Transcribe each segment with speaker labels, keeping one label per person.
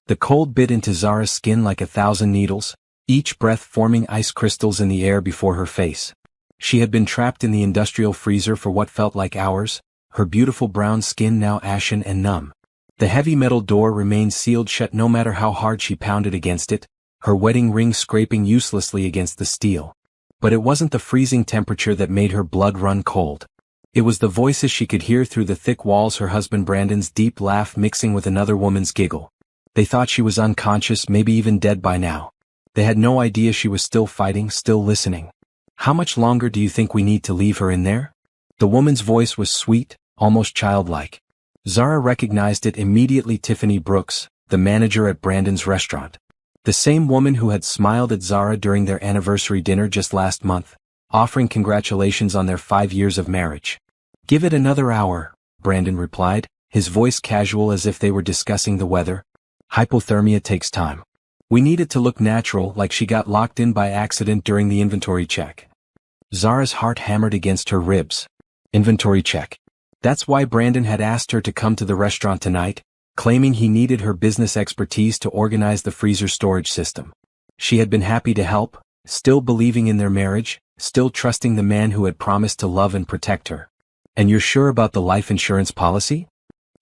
Speaker 1: The cold bit into Zara's skin like 1,000 needles, each breath forming ice crystals in the air before her face. She had been trapped in the industrial freezer for what felt like hours, her beautiful brown skin now ashen and numb. The heavy metal door remained sealed shut no matter how hard she pounded against it, her wedding ring scraping uselessly against the steel. But it wasn't the freezing temperature that made her blood run cold. It was the voices she could hear through the thick walls, her husband Brandon's deep laugh mixing with another woman's giggle. They thought she was unconscious, maybe even dead by now. They had no idea she was still fighting, still listening. How much longer do you think we need to leave her in there? The woman's voice was sweet, almost childlike. Zara recognized it immediately. Tiffany Brooks, the manager at Brandon's restaurant. The same woman who had smiled at Zara during their anniversary dinner just last month, offering congratulations on their 5 years of marriage. "Give it another hour," Brandon replied, his voice casual as if they were discussing the weather. "Hypothermia takes time. We need it to look natural, like she got locked in by accident during the inventory check." Zara's heart hammered against her ribs. Inventory check. That's why Brandon had asked her to come to the restaurant tonight, claiming he needed her business expertise to organize the freezer storage system. She had been happy to help, still believing in their marriage, still trusting the man who had promised to love and protect her. "And you're sure about the life insurance policy?"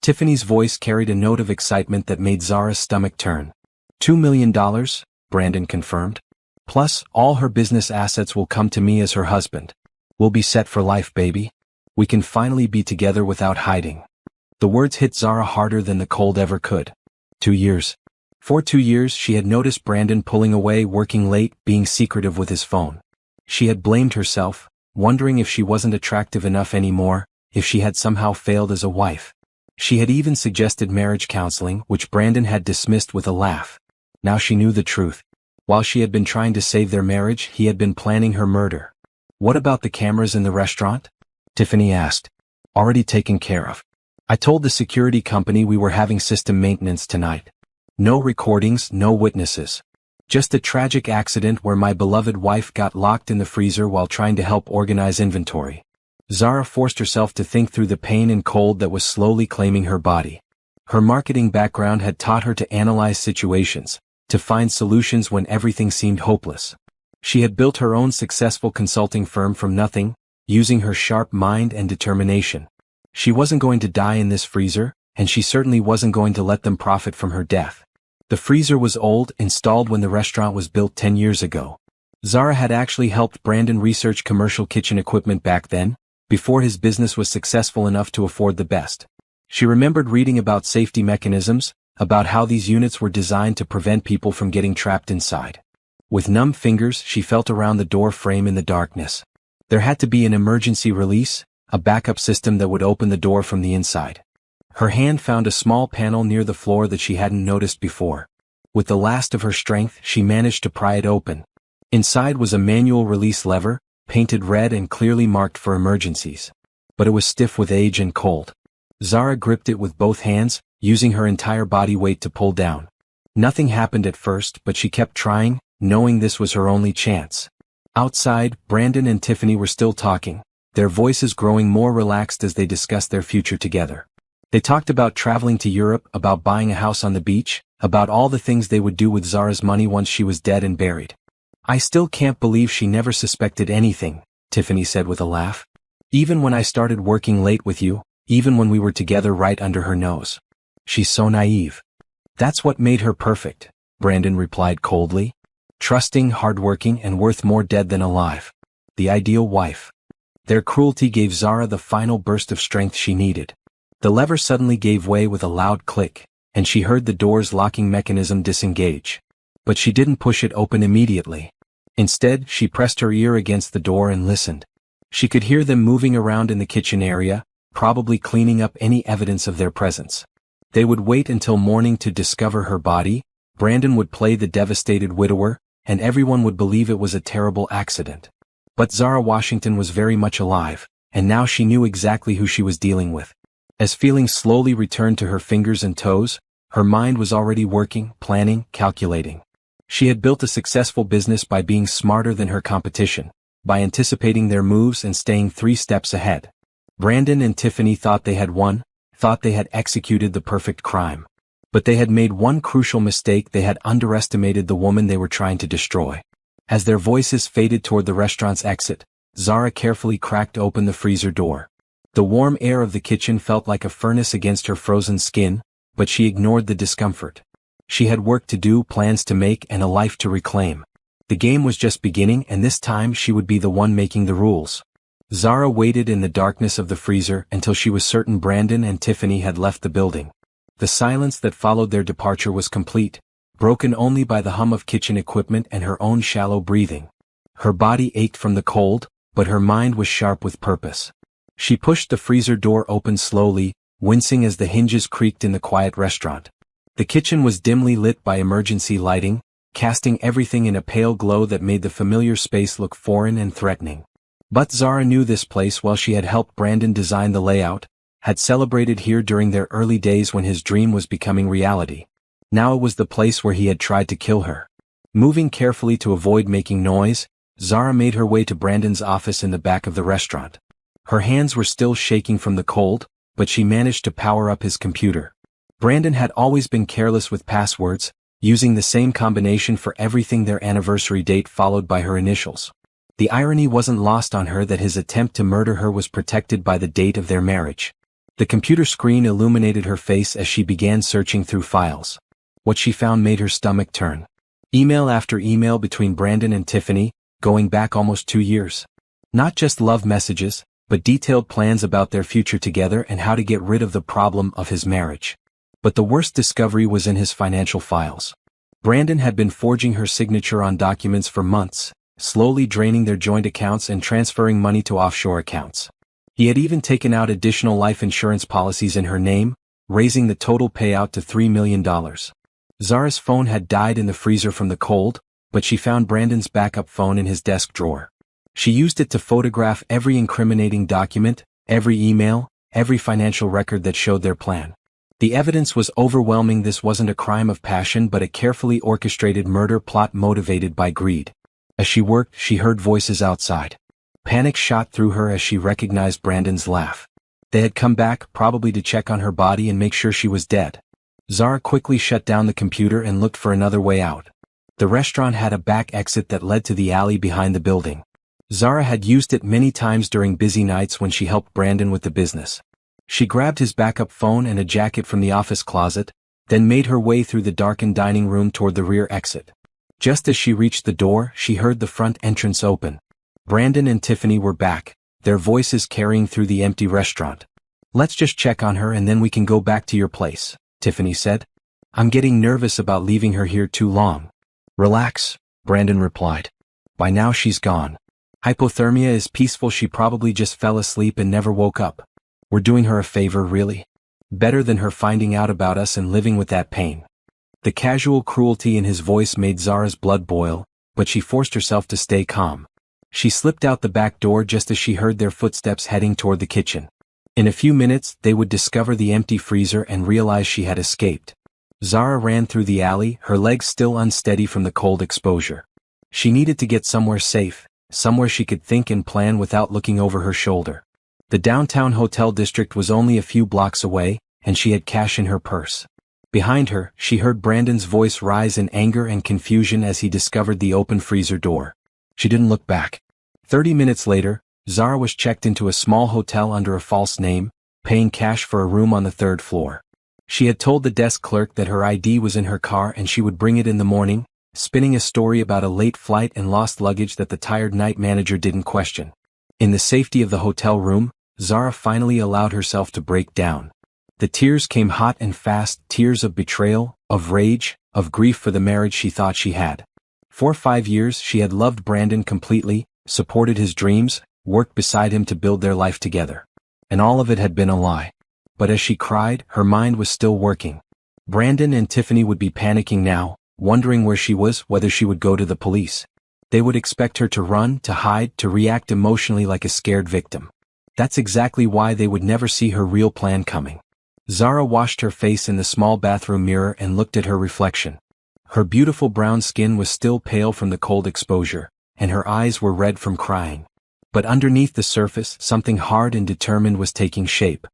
Speaker 1: Tiffany's voice carried a note of excitement that made Zara's stomach turn. $2 million, Brandon confirmed. "Plus, all her business assets will come to me as her husband. We'll be set for life, baby. We can finally be together without hiding." The words hit Zara harder than the cold ever could. 2 years. For 2 years she had noticed Brandon pulling away, working late, being secretive with his phone. She had blamed herself, wondering if she wasn't attractive enough anymore, if she had somehow failed as a wife. She had even suggested marriage counseling, which Brandon had dismissed with a laugh. Now she knew the truth. While she had been trying to save their marriage, he had been planning her murder. "What about the cameras in the restaurant?" Tiffany asked. "Already taken care of. I told the security company we were having system maintenance tonight. No recordings, no witnesses. Just a tragic accident where my beloved wife got locked in the freezer while trying to help organize inventory." Zara forced herself to think through the pain and cold that was slowly claiming her body. Her marketing background had taught her to analyze situations, to find solutions when everything seemed hopeless. She had built her own successful consulting firm from nothing, using her sharp mind and determination. She wasn't going to die in this freezer, and she certainly wasn't going to let them profit from her death. The freezer was old, installed when the restaurant was built 10 years ago. Zara had actually helped Brandon research commercial kitchen equipment back then, before his business was successful enough to afford the best. She remembered reading about safety mechanisms, about how these units were designed to prevent people from getting trapped inside. With numb fingers, she felt around the door frame in the darkness. There had to be an emergency release, a backup system that would open the door from the inside. Her hand found a small panel near the floor that she hadn't noticed before. With the last of her strength, she managed to pry it open. Inside was a manual release lever, painted red and clearly marked for emergencies. But it was stiff with age and cold. Zara gripped it with both hands, using her entire body weight to pull down. Nothing happened at first, but she kept trying, knowing this was her only chance. Outside, Brandon and Tiffany were still talking, their voices growing more relaxed as they discussed their future together. They talked about traveling to Europe, about buying a house on the beach, about all the things they would do with Zara's money once she was dead and buried. "I still can't believe she never suspected anything," Tiffany said with a laugh. "Even when I started working late with you, even when we were together right under her nose. She's so naive." "That's what made her perfect," Brandon replied coldly. "Trusting, hardworking, and worth more dead than alive. The ideal wife." Their cruelty gave Zara the final burst of strength she needed. The lever suddenly gave way with a loud click, and she heard the door's locking mechanism disengage. But she didn't push it open immediately. Instead, she pressed her ear against the door and listened. She could hear them moving around in the kitchen area, probably cleaning up any evidence of their presence. They would wait until morning to discover her body, Brandon would play the devastated widower, and everyone would believe it was a terrible accident. But Zara Washington was very much alive, and now she knew exactly who she was dealing with. As feeling slowly returned to her fingers and toes, her mind was already working, planning, calculating. She had built a successful business by being smarter than her competition, by anticipating their moves and staying 3 steps ahead. Brandon and Tiffany thought they had won, thought they had executed the perfect crime. But they had made one crucial mistake: they had underestimated the woman they were trying to destroy. As their voices faded toward the restaurant's exit, Zara carefully cracked open the freezer door. The warm air of the kitchen felt like a furnace against her frozen skin, but she ignored the discomfort. She had work to do, plans to make, and a life to reclaim. The game was just beginning, and this time she would be the one making the rules. Zara waited in the darkness of the freezer until she was certain Brandon and Tiffany had left the building. The silence that followed their departure was complete, broken only by the hum of kitchen equipment and her own shallow breathing. Her body ached from the cold, but her mind was sharp with purpose. She pushed the freezer door open slowly, wincing as the hinges creaked in the quiet restaurant. The kitchen was dimly lit by emergency lighting, casting everything in a pale glow that made the familiar space look foreign and threatening. But Zara knew this place well. She had helped Brandon design the layout, had celebrated here during their early days when his dream was becoming reality. Now it was the place where he had tried to kill her. Moving carefully to avoid making noise, Zara made her way to Brandon's office in the back of the restaurant. Her hands were still shaking from the cold, but she managed to power up his computer. Brandon had always been careless with passwords, using the same combination for everything: their anniversary date followed by her initials. The irony wasn't lost on her that his attempt to murder her was protected by the date of their marriage. The computer screen illuminated her face as she began searching through files. What she found made her stomach turn. Email after email between Brandon and Tiffany, going back almost 2 years. Not just love messages, but detailed plans about their future together and how to get rid of the problem of his marriage. But the worst discovery was in his financial files. Brandon had been forging her signature on documents for months, slowly draining their joint accounts and transferring money to offshore accounts. He had even taken out additional life insurance policies in her name, raising the total payout to $3 million. Zara's phone had died in the freezer from the cold, but she found Brandon's backup phone in his desk drawer. She used it to photograph every incriminating document, every email, every financial record that showed their plan. The evidence was overwhelming. This wasn't a crime of passion but a carefully orchestrated murder plot motivated by greed. As she worked, she heard voices outside. Panic shot through her as she recognized Brandon's laugh. They had come back, probably to check on her body and make sure she was dead. Zara quickly shut down the computer and looked for another way out. The restaurant had a back exit that led to the alley behind the building. Zara had used it many times during busy nights when she helped Brandon with the business. She grabbed his backup phone and a jacket from the office closet, then made her way through the darkened dining room toward the rear exit. Just as she reached the door, she heard the front entrance open. Brandon and Tiffany were back, their voices carrying through the empty restaurant. "Let's just check on her and then we can go back to your place," Tiffany said. "I'm getting nervous about leaving her here too long." "Relax," Brandon replied. "By now she's gone. Hypothermia is peaceful. She probably just fell asleep and never woke up. We're doing her a favor, really. Better than her finding out about us and living with that pain." The casual cruelty in his voice made Zara's blood boil, but she forced herself to stay calm. She slipped out the back door just as she heard their footsteps heading toward the kitchen. In a few minutes, they would discover the empty freezer and realize she had escaped. Zara ran through the alley, her legs still unsteady from the cold exposure. She needed to get somewhere safe, somewhere she could think and plan without looking over her shoulder. The downtown hotel district was only a few blocks away, and she had cash in her purse. Behind her, she heard Brandon's voice rise in anger and confusion as he discovered the open freezer door. She didn't look back. 30 minutes later, Zara was checked into a small hotel under a false name, paying cash for a room on the 3rd floor. She had told the desk clerk that her ID was in her car and she would bring it in the morning, spinning a story about a late flight and lost luggage that the tired night manager didn't question. In the safety of the hotel room, Zara finally allowed herself to break down. The tears came hot and fast, tears of betrayal, of rage, of grief for the marriage she thought she had. For 5 years she had loved Brandon completely, supported his dreams, worked beside him to build their life together. And all of it had been a lie. But as she cried, her mind was still working. Brandon and Tiffany would be panicking now, wondering where she was, whether she would go to the police. They would expect her to run, to hide, to react emotionally like a scared victim. That's exactly why they would never see her real plan coming. Zara washed her face in the small bathroom mirror and looked at her reflection. Her beautiful brown skin was still pale from the cold exposure, and her eyes were red from crying. But underneath the surface, something hard and determined was taking shape.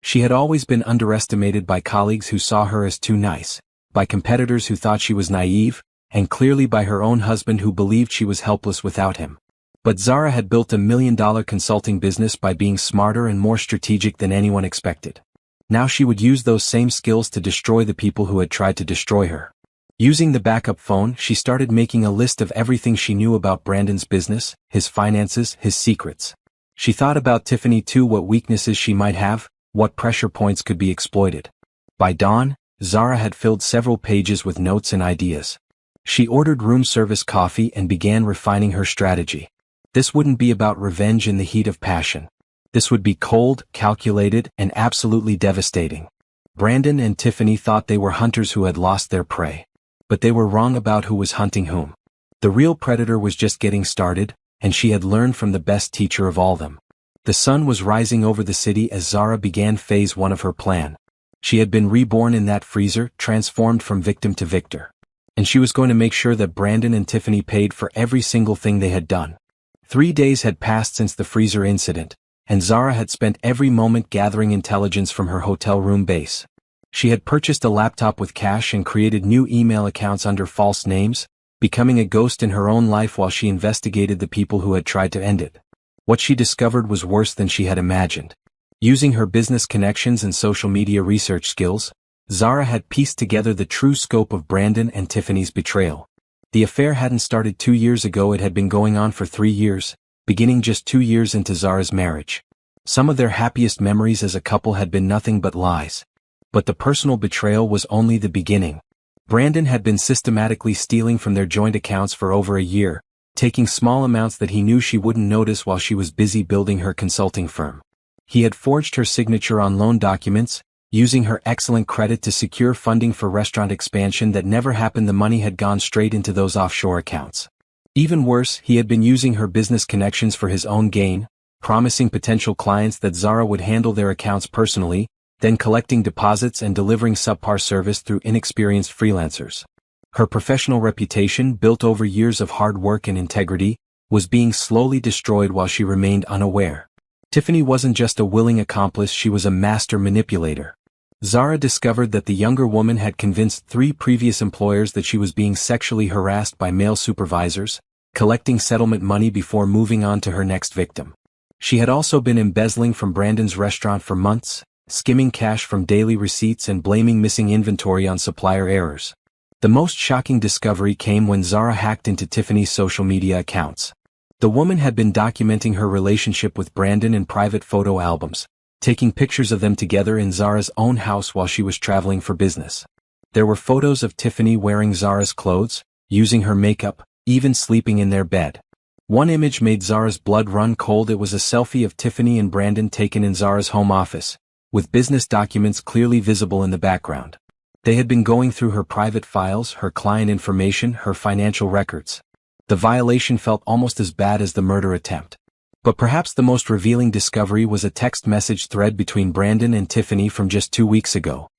Speaker 1: She had always been underestimated by colleagues who saw her as too nice, by competitors who thought she was naive, and clearly by her own husband who believed she was helpless without him. But Zara had built $1 million consulting business by being smarter and more strategic than anyone expected. Now she would use those same skills to destroy the people who had tried to destroy her. Using the backup phone, she started making a list of everything she knew about Brandon's business, his finances, his secrets. She thought about Tiffany too, what weaknesses she might have, what pressure points could be exploited. By dawn, Zara had filled several pages with notes and ideas. She ordered room service coffee and began refining her strategy. This wouldn't be about revenge in the heat of passion. This would be cold, calculated, and absolutely devastating. Brandon and Tiffany thought they were hunters who had lost their prey. But they were wrong about who was hunting whom. The real predator was just getting started, and she had learned from the best teacher of all them. The sun was rising over the city as Zara began phase 1 of her plan. She had been reborn in that freezer, transformed from victim to victor. And she was going to make sure that Brandon and Tiffany paid for every single thing they had done. 3 days had passed since the freezer incident, and Zara had spent every moment gathering intelligence from her hotel room base. She had purchased a laptop with cash and created new email accounts under false names, becoming a ghost in her own life while she investigated the people who had tried to end it. What she discovered was worse than she had imagined. Using her business connections and social media research skills, Zara had pieced together the true scope of Brandon and Tiffany's betrayal. The affair hadn't started 2 years ago, it had been going on for 3 years, beginning just 2 years into Zara's marriage. Some of their happiest memories as a couple had been nothing but lies. But the personal betrayal was only the beginning. Brandon had been systematically stealing from their joint accounts for over a year, taking small amounts that he knew she wouldn't notice while she was busy building her consulting firm. He had forged her signature on loan documents, using her excellent credit to secure funding for restaurant expansion that never happened. The money had gone straight into those offshore accounts. Even worse, he had been using her business connections for his own gain, promising potential clients that Zara would handle their accounts personally, then collecting deposits and delivering subpar service through inexperienced freelancers. Her professional reputation, built over years of hard work and integrity, was being slowly destroyed while she remained unaware. Tiffany wasn't just a willing accomplice, she was a master manipulator. Zara discovered that the younger woman had convinced 3 previous employers that she was being sexually harassed by male supervisors, collecting settlement money before moving on to her next victim. She had also been embezzling from Brandon's restaurant for months, skimming cash from daily receipts and blaming missing inventory on supplier errors. The most shocking discovery came when Zara hacked into Tiffany's social media accounts. The woman had been documenting her relationship with Brandon in private photo albums, taking pictures of them together in Zara's own house while she was traveling for business. There were photos of Tiffany wearing Zara's clothes, using her makeup, even sleeping in their bed. One image made Zara's blood run cold. It was a selfie of Tiffany and Brandon taken in Zara's home office, with business documents clearly visible in the background. They had been going through her private files, her client information, her financial records. The violation felt almost as bad as the murder attempt. But perhaps the most revealing discovery was a text message thread between Brandon and Tiffany from just 2 weeks ago.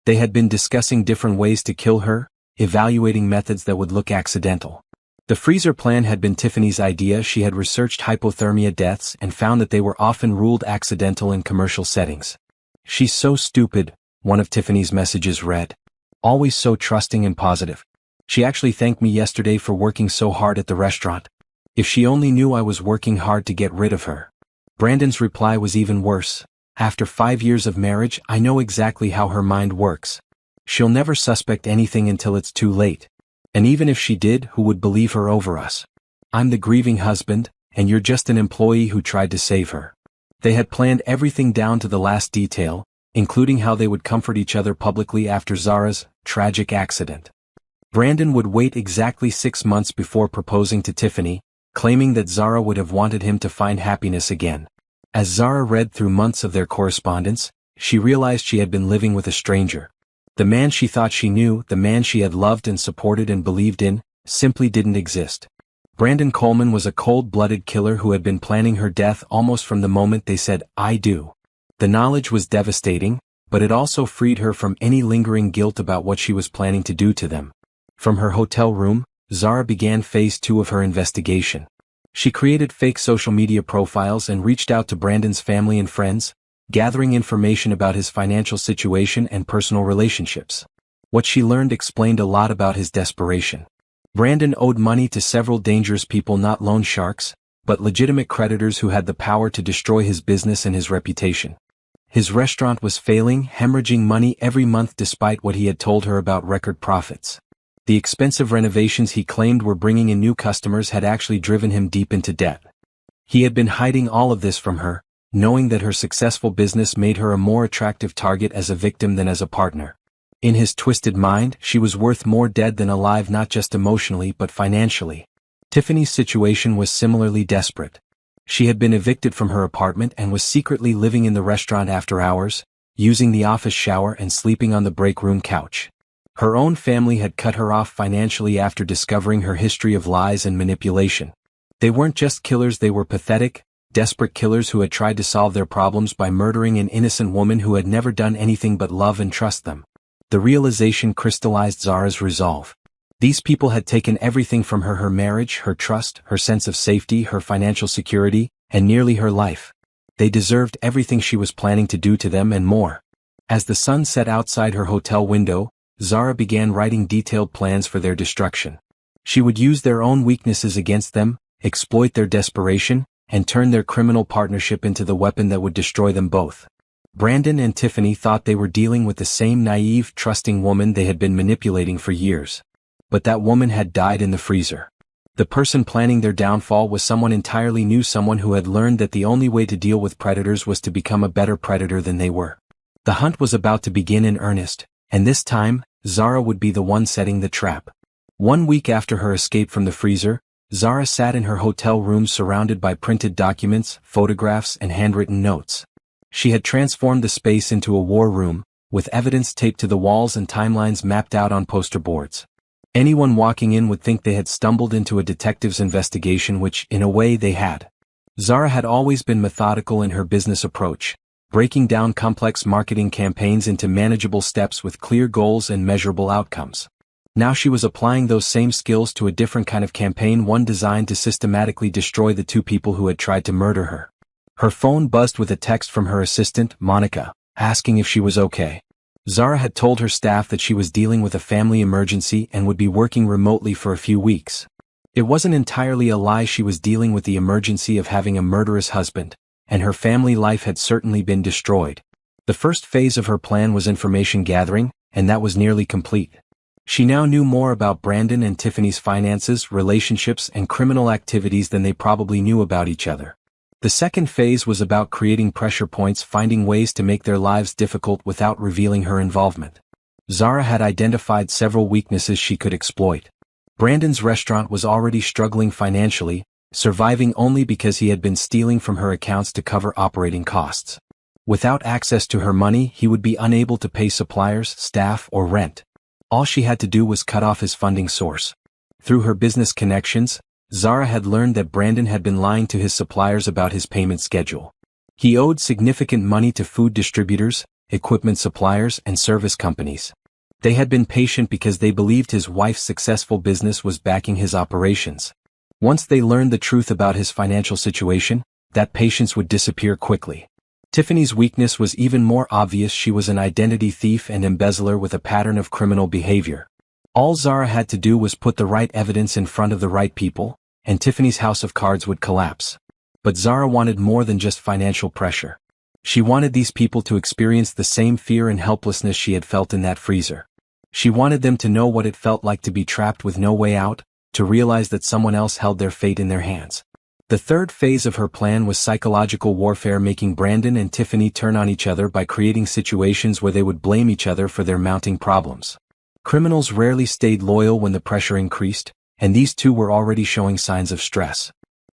Speaker 1: They had been discussing different ways to kill her, evaluating methods that would look accidental. The freezer plan had been Tiffany's idea. She had researched hypothermia deaths and found that they were often ruled accidental in commercial settings. "She's so stupid," one of Tiffany's messages read. "Always so trusting and positive. She actually thanked me yesterday for working so hard at the restaurant. If she only knew I was working hard to get rid of her." Brandon's reply was even worse. "After 5 years of marriage, I know exactly how her mind works. She'll never suspect anything until it's too late. And even if she did, who would believe her over us? I'm the grieving husband, and you're just an employee who tried to save her." They had planned everything down to the last detail, including how they would comfort each other publicly after Zara's tragic accident. Brandon would wait exactly 6 months before proposing to Tiffany, claiming that Zara would have wanted him to find happiness again. As Zara read through months of their correspondence, she realized she had been living with a stranger. The man she thought she knew, the man she had loved and supported and believed in, simply didn't exist. Brandon Coleman was a cold-blooded killer who had been planning her death almost from the moment they said, "I do." The knowledge was devastating, but it also freed her from any lingering guilt about what she was planning to do to them. From her hotel room, Zara began phase 2 of her investigation. She created fake social media profiles and reached out to Brandon's family and friends, gathering information about his financial situation and personal relationships. What she learned explained a lot about his desperation. Brandon owed money to several dangerous people, not loan sharks, but legitimate creditors who had the power to destroy his business and his reputation. His restaurant was failing, hemorrhaging money every month despite what he had told her about record profits. The expensive renovations he claimed were bringing in new customers had actually driven him deep into debt. He had been hiding all of this from her, knowing that her successful business made her a more attractive target as a victim than as a partner. In his twisted mind, she was worth more dead than alive, not just emotionally but financially. Tiffany's situation was similarly desperate. She had been evicted from her apartment and was secretly living in the restaurant after hours, using the office shower and sleeping on the break room couch. Her own family had cut her off financially after discovering her history of lies and manipulation. They weren't just killers, they were pathetic, desperate killers who had tried to solve their problems by murdering an innocent woman who had never done anything but love and trust them. The realization crystallized Zara's resolve. These people had taken everything from her: her marriage, her trust, her sense of safety, her financial security, and nearly her life. They deserved everything she was planning to do to them and more. As the sun set outside her hotel window, Zara began writing detailed plans for their destruction. She would use their own weaknesses against them, exploit their desperation, and turn their criminal partnership into the weapon that would destroy them both. Brandon and Tiffany thought they were dealing with the same naive, trusting woman they had been manipulating for years. But that woman had died in the freezer. The person planning their downfall was someone entirely new, someone who had learned that the only way to deal with predators was to become a better predator than they were. The hunt was about to begin in earnest, and this time, Zara would be the one setting the trap. 1 week after her escape from the freezer, Zara sat in her hotel room surrounded by printed documents, photographs, and handwritten notes. She had transformed the space into a war room, with evidence taped to the walls and timelines mapped out on poster boards. Anyone walking in would think they had stumbled into a detective's investigation, which, in a way, they had. Zara had always been methodical in her business approach, breaking down complex marketing campaigns into manageable steps with clear goals and measurable outcomes. Now she was applying those same skills to a different kind of campaign, one designed to systematically destroy the two people who had tried to murder her. Her phone buzzed with a text from her assistant, Monica, asking if she was okay. Zara had told her staff that she was dealing with a family emergency and would be working remotely for a few weeks. It wasn't entirely a lie. She was dealing with the emergency of having a murderous husband, and her family life had certainly been destroyed. The first phase of her plan was information gathering, and that was nearly complete. She now knew more about Brandon and Tiffany's finances, relationships, and criminal activities than they probably knew about each other. The second phase was about creating pressure points, finding ways to make their lives difficult without revealing her involvement. Zara had identified several weaknesses she could exploit. Brandon's restaurant was already struggling financially, surviving only because he had been stealing from her accounts to cover operating costs. Without access to her money, he would be unable to pay suppliers, staff, or rent. All she had to do was cut off his funding source. Through her business connections, Zara had learned that Brandon had been lying to his suppliers about his payment schedule. He owed significant money to food distributors, equipment suppliers, and service companies. They had been patient because they believed his wife's successful business was backing his operations. Once they learned the truth about his financial situation, that patience would disappear quickly. Tiffany's weakness was even more obvious. She was an identity thief and embezzler with a pattern of criminal behavior. All Zara had to do was put the right evidence in front of the right people, and Tiffany's house of cards would collapse. But Zara wanted more than just financial pressure. She wanted these people to experience the same fear and helplessness she had felt in that freezer. She wanted them to know what it felt like to be trapped with no way out, to realize that someone else held their fate in their hands. The third phase of her plan was psychological warfare, making Brandon and Tiffany turn on each other by creating situations where they would blame each other for their mounting problems. Criminals rarely stayed loyal when the pressure increased, and these two were already showing signs of stress.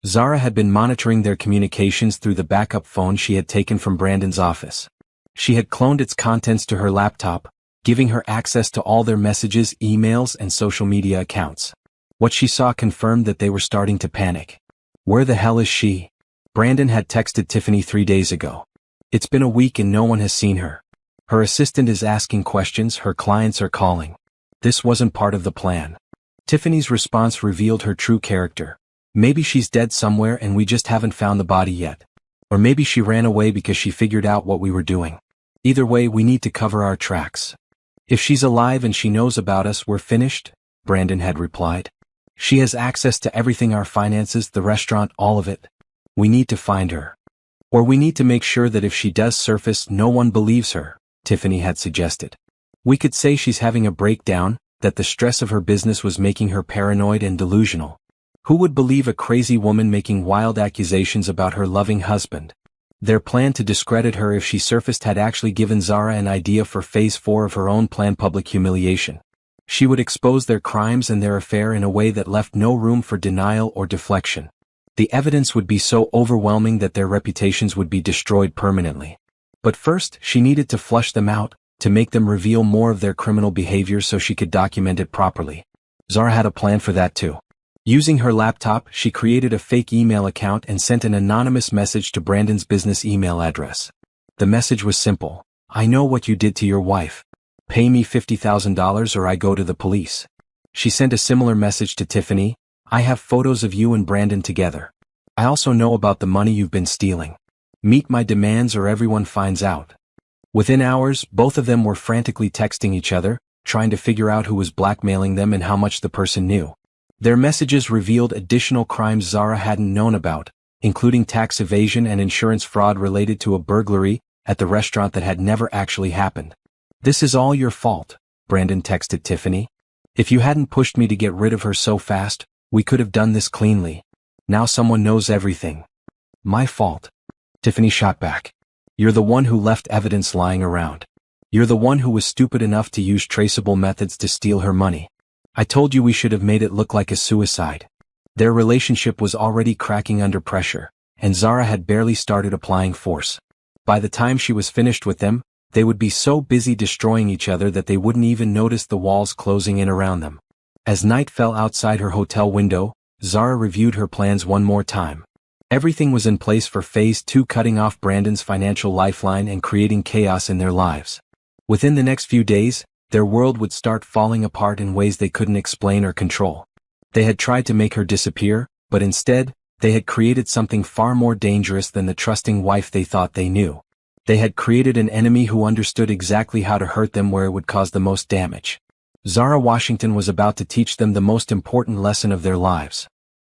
Speaker 1: Zara had been monitoring their communications through the backup phone she had taken from Brandon's office. She had cloned its contents to her laptop, giving her access to all their messages, emails, and social media accounts. What she saw confirmed that they were starting to panic. "Where the hell is she?" Brandon had texted Tiffany 3 days ago. "It's been a week and no one has seen her. Her assistant is asking questions, her clients are calling. This wasn't part of the plan." Tiffany's response revealed her true character. "Maybe she's dead somewhere and we just haven't found the body yet." Or maybe she ran away because she figured out what we were doing. Either way, we need to cover our tracks. If she's alive and she knows about us, we're finished, Brandon had replied. She has access to everything, our finances, the restaurant, all of it. We need to find her. Or we need to make sure that if she does surface, no one believes her, Tiffany had suggested. We could say she's having a breakdown, that the stress of her business was making her paranoid and delusional. Who would believe a crazy woman making wild accusations about her loving husband? Their plan to discredit her if she surfaced had actually given Zara an idea for phase 4 of her own planned public humiliation. She would expose their crimes and their affair in a way that left no room for denial or deflection. The evidence would be so overwhelming that their reputations would be destroyed permanently. But first, she needed to flush them out, to make them reveal more of their criminal behavior so she could document it properly. Zara had a plan for that too. Using her laptop, she created a fake email account and sent an anonymous message to Brandon's business email address. The message was simple. I know what you did to your wife. Pay me $50,000 or I go to the police. She sent a similar message to Tiffany. I have photos of you and Brandon together. I also know about the money you've been stealing. Meet my demands or everyone finds out. Within hours, both of them were frantically texting each other, trying to figure out who was blackmailing them and how much the person knew. Their messages revealed additional crimes Zara hadn't known about, including tax evasion and insurance fraud related to a burglary at the restaurant that had never actually happened. This is all your fault, Brandon texted Tiffany. If you hadn't pushed me to get rid of her so fast, we could have done this cleanly. Now someone knows everything. My fault. Tiffany shot back. You're the one who left evidence lying around. You're the one who was stupid enough to use traceable methods to steal her money. I told you we should have made it look like a suicide. Their relationship was already cracking under pressure, and Zara had barely started applying force. By the time she was finished with them, they would be so busy destroying each other that they wouldn't even notice the walls closing in around them. As night fell outside her hotel window, Zara reviewed her plans one more time. Everything was in place for phase 2, cutting off Brandon's financial lifeline and creating chaos in their lives. Within the next few days, their world would start falling apart in ways they couldn't explain or control. They had tried to make her disappear, but instead, they had created something far more dangerous than the trusting wife they thought they knew. They had created an enemy who understood exactly how to hurt them where it would cause the most damage. Zara Washington was about to teach them the most important lesson of their lives.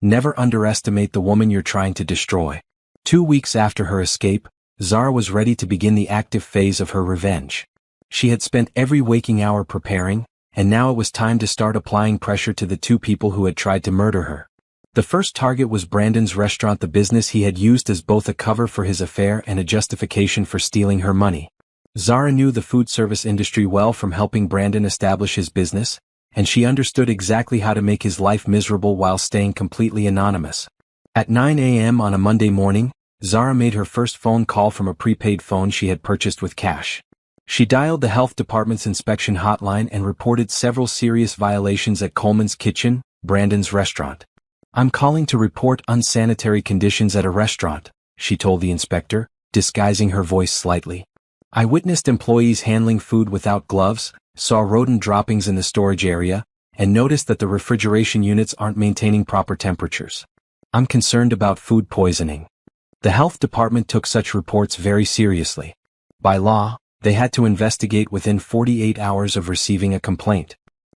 Speaker 1: Never underestimate the woman you're trying to destroy. 2 weeks after her escape, Zara was ready to begin the active phase of her revenge. She had spent every waking hour preparing, and now it was time to start applying pressure to the 2 people who had tried to murder her. The first target was Brandon's restaurant, the business he had used as both a cover for his affair and a justification for stealing her money. Zara knew the food service industry well from helping Brandon establish his business, and she understood exactly how to make his life miserable while staying completely anonymous. At 9 a.m. on a Monday morning, Zara made her first phone call from a prepaid phone she had purchased with cash. She dialed the health department's inspection hotline and reported several serious violations at Coleman's Kitchen, Brandon's restaurant. I'm calling to report unsanitary conditions at a restaurant, she told the inspector, disguising her voice slightly. I witnessed employees handling food without gloves, saw rodent droppings in the storage area, and noticed that the refrigeration units aren't maintaining proper temperatures. I'm concerned about food poisoning. The health department took such reports very seriously. By law, they had to investigate within 48 hours of receiving a complaint.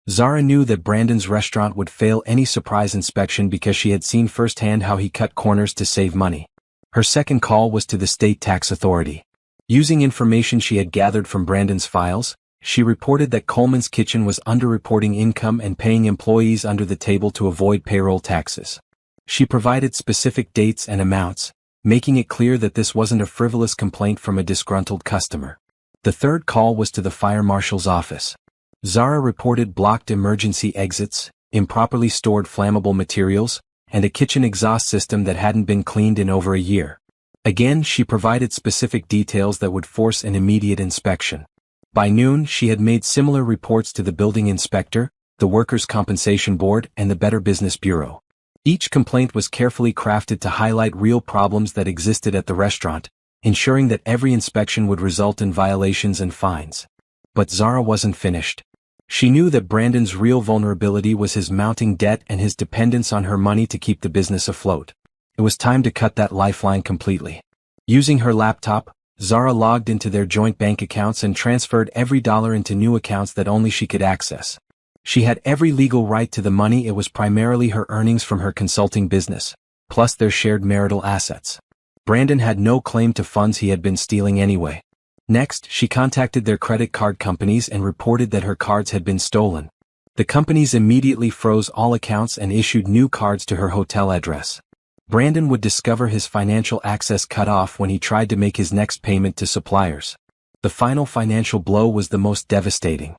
Speaker 1: Zara knew that Brandon's restaurant would fail any surprise inspection because she had seen firsthand how he cut corners to save money. Her second call was to the state tax authority. Using information she had gathered from Brandon's files, she reported that Coleman's Kitchen was underreporting income and paying employees under the table to avoid payroll taxes. She provided specific dates and amounts, making it clear that this wasn't a frivolous complaint from a disgruntled customer. The third call was to the fire marshal's office. Zara reported blocked emergency exits, improperly stored flammable materials, and a kitchen exhaust system that hadn't been cleaned in over a year. Again, she provided specific details that would force an immediate inspection. By noon, she had made similar reports to the building inspector, the Workers' Compensation Board, and the Better Business Bureau. Each complaint was carefully crafted to highlight real problems that existed at the restaurant, ensuring that every inspection would result in violations and fines. But Zara wasn't finished. She knew that Brandon's real vulnerability was his mounting debt and his dependence on her money to keep the business afloat. It was time to cut that lifeline completely. Using her laptop, Zara logged into their joint bank accounts and transferred every dollar into new accounts that only she could access. She had every legal right to the money. It was primarily her earnings from her consulting business, plus their shared marital assets. Brandon had no claim to funds he had been stealing anyway. Next, she contacted their credit card companies and reported that her cards had been stolen. The companies immediately froze all accounts and issued new cards to her hotel address. Brandon would discover his financial access cut off when he tried to make his next payment to suppliers. The final financial blow was the most devastating.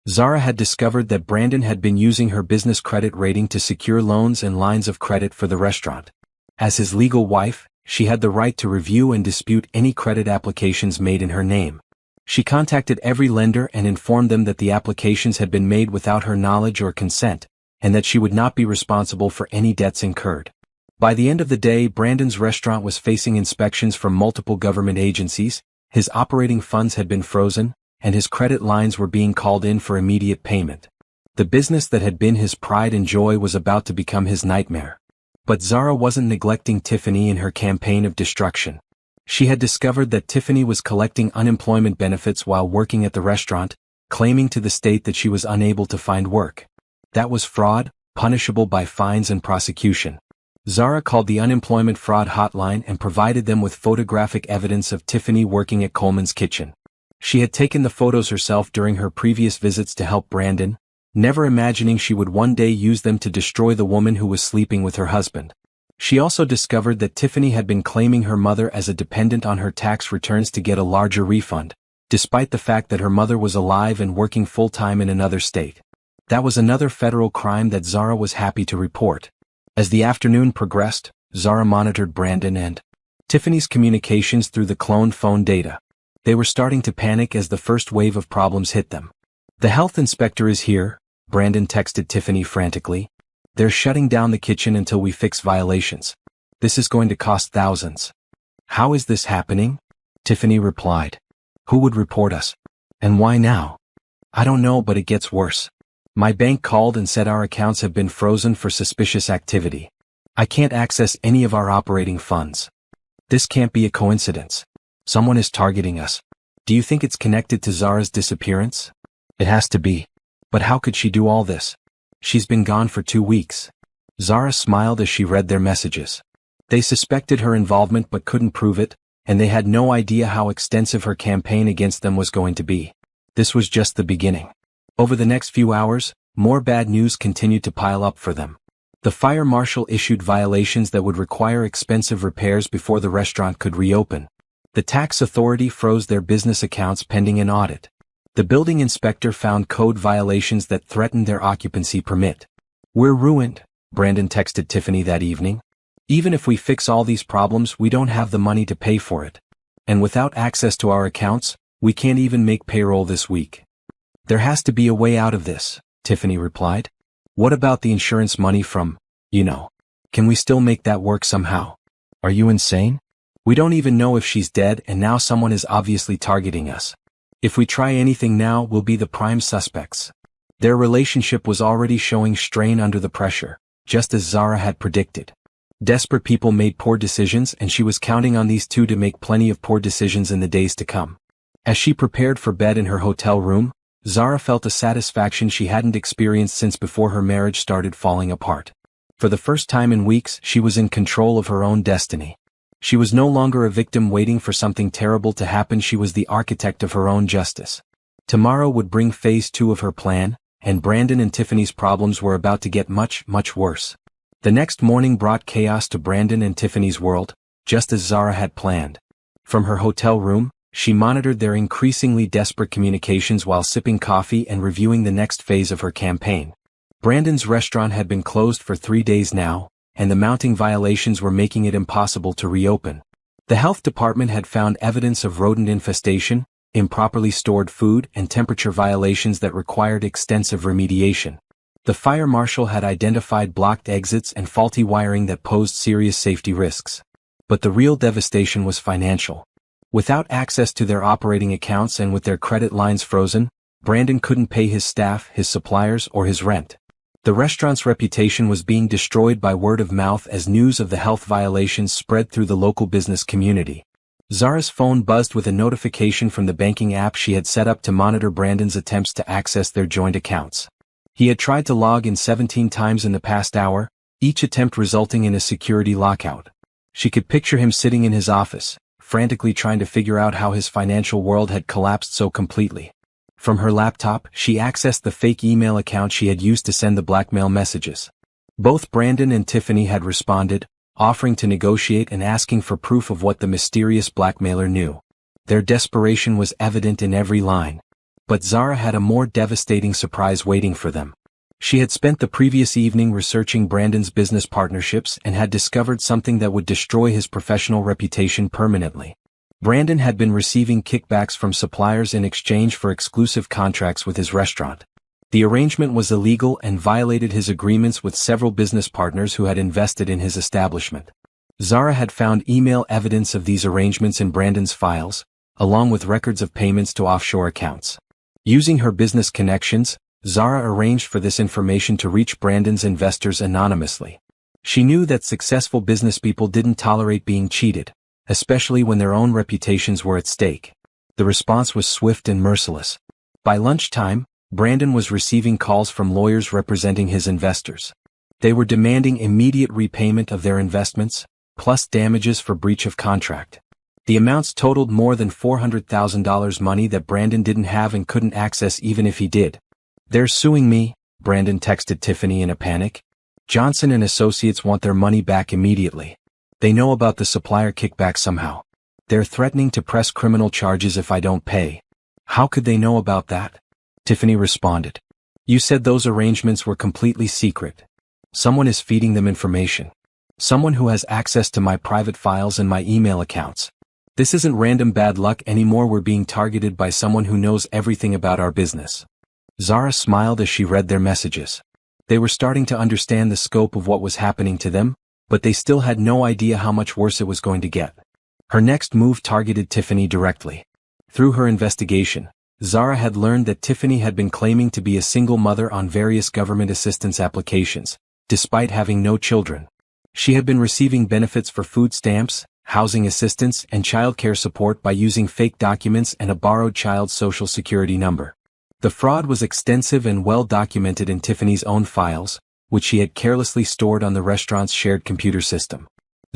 Speaker 1: Zara had discovered that Brandon had been using her business credit rating to secure loans and lines of credit for the restaurant. As his legal wife, she had the right to review and dispute any credit applications made in her name. She contacted every lender and informed them that the applications had been made without her knowledge or consent, and that she would not be responsible for any debts incurred. By the end of the day, Brandon's restaurant was facing inspections from multiple government agencies, his operating funds had been frozen, and his credit lines were being called in for immediate payment. The business that had been his pride and joy was about to become his nightmare. But Zara wasn't neglecting Tiffany in her campaign of destruction. She had discovered that Tiffany was collecting unemployment benefits while working at the restaurant, claiming to the state that she was unable to find work. That was fraud, punishable by fines and prosecution. Zara called the unemployment fraud hotline and provided them with photographic evidence of Tiffany working at Coleman's kitchen. She had taken the photos herself during her previous visits to help Brandon, never imagining she would one day use them to destroy the woman who was sleeping with her husband. She also discovered that Tiffany had been claiming her mother as a dependent on her tax returns to get a larger refund, despite the fact that her mother was alive and working full-time in another state. That was another federal crime that Zara was happy to report. As the afternoon progressed, Zara monitored Brandon and Tiffany's communications through the cloned phone data. They were starting to panic as the first wave of problems hit them. "The health inspector is here," Brandon texted Tiffany frantically. "They're shutting down the kitchen until we fix violations. This is going to cost thousands." "How is this happening?" Tiffany replied. "Who would report us? And why now?" "I don't know, but it gets worse. My bank called and said our accounts have been frozen for suspicious activity. I can't access any of our operating funds. This can't be a coincidence. Someone is targeting us. Do you think it's connected to Zara's disappearance?" "It has to be. But how could she do all this? She's been gone for 2 weeks." Zara smiled as she read their messages. They suspected her involvement but couldn't prove it, and they had no idea how extensive her campaign against them was going to be. This was just the beginning. Over the next few hours, more bad news continued to pile up for them. The fire marshal issued violations that would require expensive repairs before the restaurant could reopen. The tax authority froze their business accounts pending an audit. The building inspector found code violations that threatened their occupancy permit. "We're ruined," Brandon texted Tiffany that evening. "Even if we fix all these problems, we don't have the money to pay for it. And without access to our accounts, we can't even make payroll this week." "There has to be a way out of this," Tiffany replied. "What about the insurance money from, Can we still make that work somehow?" "Are you insane? We don't even know if she's dead, and now someone is obviously targeting us. If we try anything now, we'll be the prime suspects." Their relationship was already showing strain under the pressure, just as Zara had predicted. Desperate people made poor decisions, and she was counting on these two to make plenty of poor decisions in the days to come. As she prepared for bed in her hotel room, Zara felt a satisfaction she hadn't experienced since before her marriage started falling apart. For the first time in weeks, she was in control of her own destiny. She was no longer a victim waiting for something terrible to happen. She was the architect of her own justice. Tomorrow would bring phase 2 of her plan, and Brandon and Tiffany's problems were about to get much, much worse. The next morning brought chaos to Brandon and Tiffany's world, just as Zara had planned. From her hotel room, she monitored their increasingly desperate communications while sipping coffee and reviewing the next phase of her campaign. Brandon's restaurant had been closed for 3 days now, and the mounting violations were making it impossible to reopen. The health department had found evidence of rodent infestation, improperly stored food, and temperature violations that required extensive remediation. The fire marshal had identified blocked exits and faulty wiring that posed serious safety risks. But the real devastation was financial. Without access to their operating accounts and with their credit lines frozen, Brandon couldn't pay his staff, his suppliers, or his rent. The restaurant's reputation was being destroyed by word of mouth as news of the health violations spread through the local business community. Zara's phone buzzed with a notification from the banking app she had set up to monitor Brandon's attempts to access their joint accounts. He had tried to log in 17 times in the past hour, each attempt resulting in a security lockout. She could picture him sitting in his office, frantically trying to figure out how his financial world had collapsed so completely. From her laptop, she accessed the fake email account she had used to send the blackmail messages. Both Brandon and Tiffany had responded, offering to negotiate and asking for proof of what the mysterious blackmailer knew. Their desperation was evident in every line. But Zara had a more devastating surprise waiting for them. She had spent the previous evening researching Brandon's business partnerships and had discovered something that would destroy his professional reputation permanently. Brandon had been receiving kickbacks from suppliers in exchange for exclusive contracts with his restaurant. The arrangement was illegal and violated his agreements with several business partners who had invested in his establishment. Zara had found email evidence of these arrangements in Brandon's files, along with records of payments to offshore accounts. Using her business connections, Zara arranged for this information to reach Brandon's investors anonymously. She knew that successful businesspeople didn't tolerate being cheated, especially when their own reputations were at stake. The response was swift and merciless. By lunchtime, Brandon was receiving calls from lawyers representing his investors. They were demanding immediate repayment of their investments, plus damages for breach of contract. The amounts totaled more than $400,000 money that Brandon didn't have and couldn't access even if he did. "They're suing me," Brandon texted Tiffany in a panic. "Johnson and Associates want their money back immediately. They know about the supplier kickback somehow. They're threatening to press criminal charges if I don't pay." "How could they know about that?" Tiffany responded. "You said those arrangements were completely secret. Someone is feeding them information. Someone who has access to my private files and my email accounts. This isn't random bad luck anymore, we're being targeted by someone who knows everything about our business." Zara smiled as she read their messages. They were starting to understand the scope of what was happening to them, but they still had no idea how much worse it was going to get. Her next move targeted Tiffany directly. Through her investigation, Zara had learned that Tiffany had been claiming to be a single mother on various government assistance applications, despite having no children. She had been receiving benefits for food stamps, housing assistance, and childcare support by using fake documents and a borrowed child's social security number. The fraud was extensive and well documented in Tiffany's own files, which she had carelessly stored on the restaurant's shared computer system.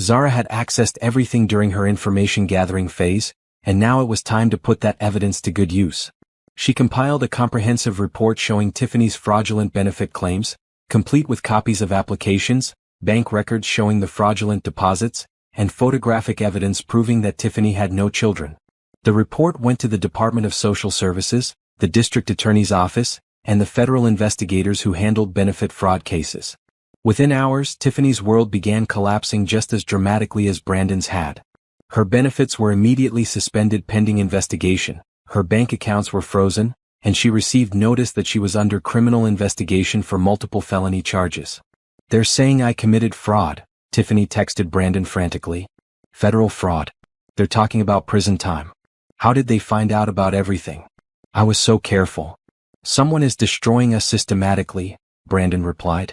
Speaker 1: Zara had accessed everything during her information gathering phase, and now it was time to put that evidence to good use. She compiled a comprehensive report showing Tiffany's fraudulent benefit claims, complete with copies of applications, bank records showing the fraudulent deposits, and photographic evidence proving that Tiffany had no children. The report went to the Department of Social Services, the District Attorney's Office, and the federal investigators who handled benefit fraud cases. Within hours, Tiffany's world began collapsing just as dramatically as Brandon's had. Her benefits were immediately suspended pending investigation, her bank accounts were frozen, and she received notice that she was under criminal investigation for multiple felony charges. "They're saying I committed fraud," Tiffany texted Brandon frantically. "Federal fraud. They're talking about prison time. How did they find out about everything? I was so careful." "Someone is destroying us systematically," Brandon replied.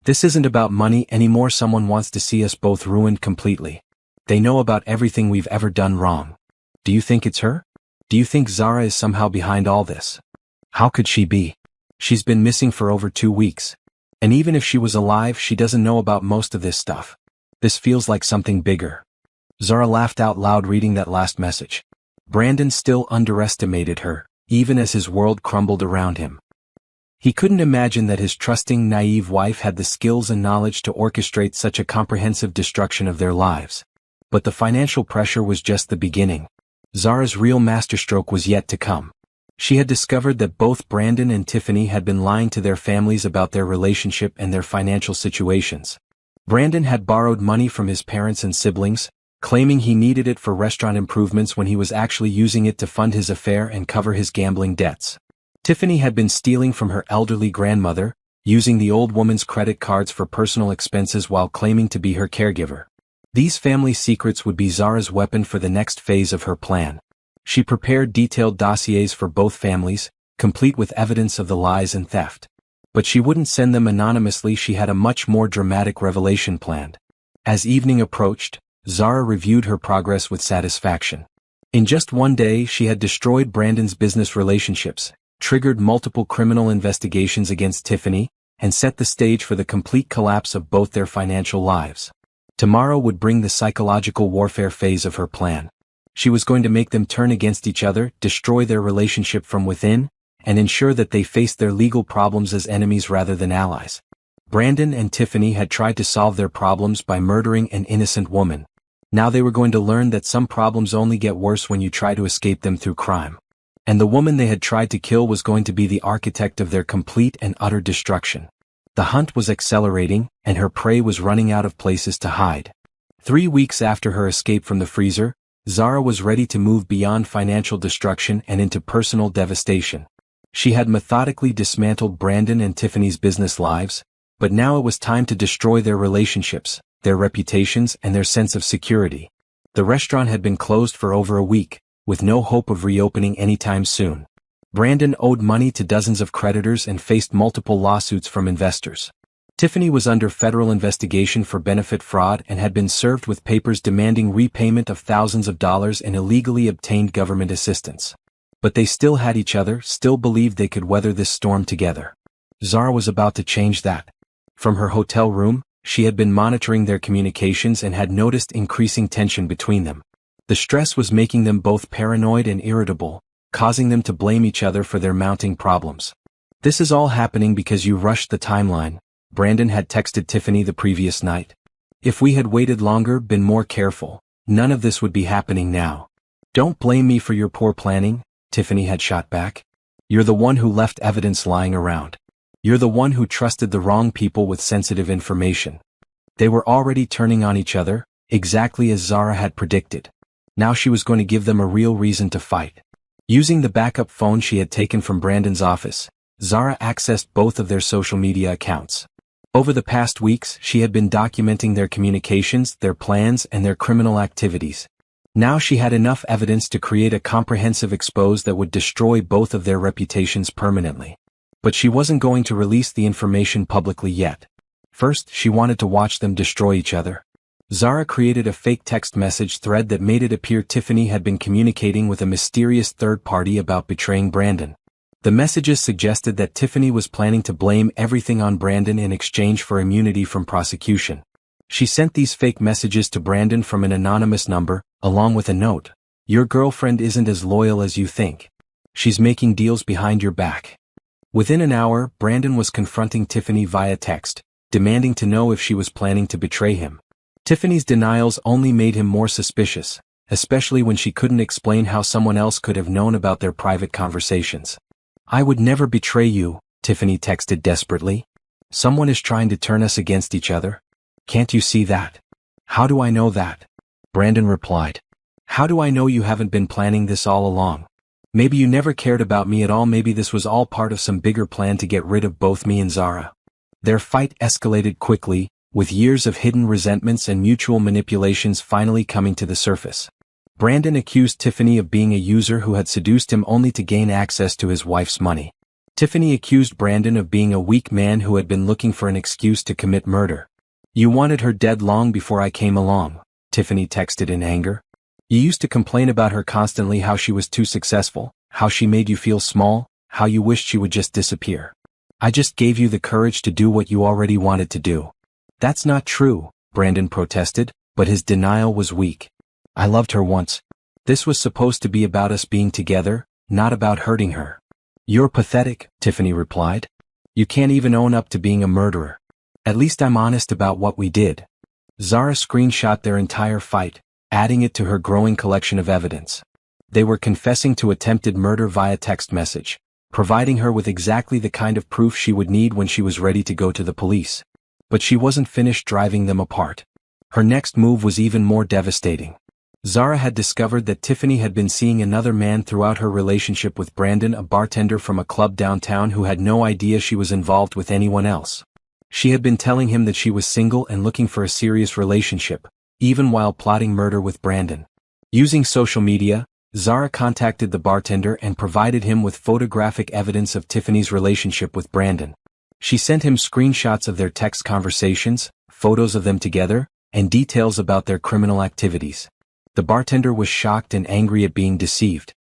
Speaker 1: "This isn't about money anymore, someone wants to see us both ruined completely. They know about everything we've ever done wrong. Do you think it's her? Do you think Zara is somehow behind all this? How could she be? She's been missing for over 2 weeks. And even if she was alive, she doesn't know about most of this stuff. This feels like something bigger." Zara laughed out loud reading that last message. Brandon still underestimated her, even as his world crumbled around him. He couldn't imagine that his trusting, naive wife had the skills and knowledge to orchestrate such a comprehensive destruction of their lives. But the financial pressure was just the beginning. Zara's real masterstroke was yet to come. She had discovered that both Brandon and Tiffany had been lying to their families about their relationship and their financial situations. Brandon had borrowed money from his parents and siblings, claiming he needed it for restaurant improvements when he was actually using it to fund his affair and cover his gambling debts. Tiffany had been stealing from her elderly grandmother, using the old woman's credit cards for personal expenses while claiming to be her caregiver. These family secrets would be Zara's weapon for the next phase of her plan. She prepared detailed dossiers for both families, complete with evidence of the lies and theft. But she wouldn't send them anonymously, she had a much more dramatic revelation planned. As evening approached, Zara reviewed her progress with satisfaction. In just one day she had destroyed Brandon's business relationships, triggered multiple criminal investigations against Tiffany, and set the stage for the complete collapse of both their financial lives. Tomorrow would bring the psychological warfare phase of her plan. She was going to make them turn against each other, destroy their relationship from within, and ensure that they faced their legal problems as enemies rather than allies. Brandon and Tiffany had tried to solve their problems by murdering an innocent woman. Now they were going to learn that some problems only get worse when you try to escape them through crime. And the woman they had tried to kill was going to be the architect of their complete and utter destruction. The hunt was accelerating, and her prey was running out of places to hide. 3 weeks after her escape from the freezer, Zara was ready to move beyond financial destruction and into personal devastation. She had methodically dismantled Brandon and Tiffany's business lives, but now it was time to destroy their relationships, their reputations, and their sense of security. The restaurant had been closed for over a week, with no hope of reopening anytime soon. Brandon owed money to dozens of creditors and faced multiple lawsuits from investors. Tiffany was under federal investigation for benefit fraud and had been served with papers demanding repayment of thousands of dollars in illegally obtained government assistance. But they still had each other, still believed they could weather this storm together. Zara was about to change that. From her hotel room, she had been monitoring their communications and had noticed increasing tension between them. The stress was making them both paranoid and irritable, causing them to blame each other for their mounting problems. "This is all happening because you rushed the timeline," Brandon had texted Tiffany the previous night. "If we had waited longer, been more careful, none of this would be happening now." "Don't blame me for your poor planning," Tiffany had shot back. "You're the one who left evidence lying around. You're the one who trusted the wrong people with sensitive information." They were already turning on each other, exactly as Zara had predicted. Now she was going to give them a real reason to fight. Using the backup phone she had taken from Brandon's office, Zara accessed both of their social media accounts. Over the past weeks, she had been documenting their communications, their plans, and their criminal activities. Now she had enough evidence to create a comprehensive expose that would destroy both of their reputations permanently. But she wasn't going to release the information publicly yet. First, she wanted to watch them destroy each other. Zara created a fake text message thread that made it appear Tiffany had been communicating with a mysterious third party about betraying Brandon. The messages suggested that Tiffany was planning to blame everything on Brandon in exchange for immunity from prosecution. She sent these fake messages to Brandon from an anonymous number, along with a note. "Your girlfriend isn't as loyal as you think. She's making deals behind your back." Within an hour, Brandon was confronting Tiffany via text, demanding to know if she was planning to betray him. Tiffany's denials only made him more suspicious, especially when she couldn't explain how someone else could have known about their private conversations. "I would never betray you," Tiffany texted desperately. "Someone is trying to turn us against each other. Can't you see that?" "How do I know that?" Brandon replied. "How do I know you haven't been planning this all along? Maybe you never cared about me at all. Maybe this was all part of some bigger plan to get rid of both me and Zara." Their fight escalated quickly, with years of hidden resentments and mutual manipulations finally coming to the surface. Brandon accused Tiffany of being a user who had seduced him only to gain access to his wife's money. Tiffany accused Brandon of being a weak man who had been looking for an excuse to commit murder. "You wanted her dead long before I came along," Tiffany texted in anger. "You used to complain about her constantly, how she was too successful, how she made you feel small, how you wished she would just disappear. I just gave you the courage to do what you already wanted to do." "That's not true," Brandon protested, but his denial was weak. "I loved her once. This was supposed to be about us being together, not about hurting her." "You're pathetic," Tiffany replied. "You can't even own up to being a murderer. At least I'm honest about what we did." Zara screenshot their entire fight, adding it to her growing collection of evidence. They were confessing to attempted murder via text message, providing her with exactly the kind of proof she would need when she was ready to go to the police. But she wasn't finished driving them apart. Her next move was even more devastating. Zara had discovered that Tiffany had been seeing another man throughout her relationship with Brandon, a bartender from a club downtown who had no idea she was involved with anyone else. She had been telling him that she was single and looking for a serious relationship, even while plotting murder with Brandon. Using social media, Zara contacted the bartender and provided him with photographic evidence of Tiffany's relationship with Brandon. She sent him screenshots of their text conversations, photos of them together, and details about their criminal activities. The bartender was shocked and angry at being deceived.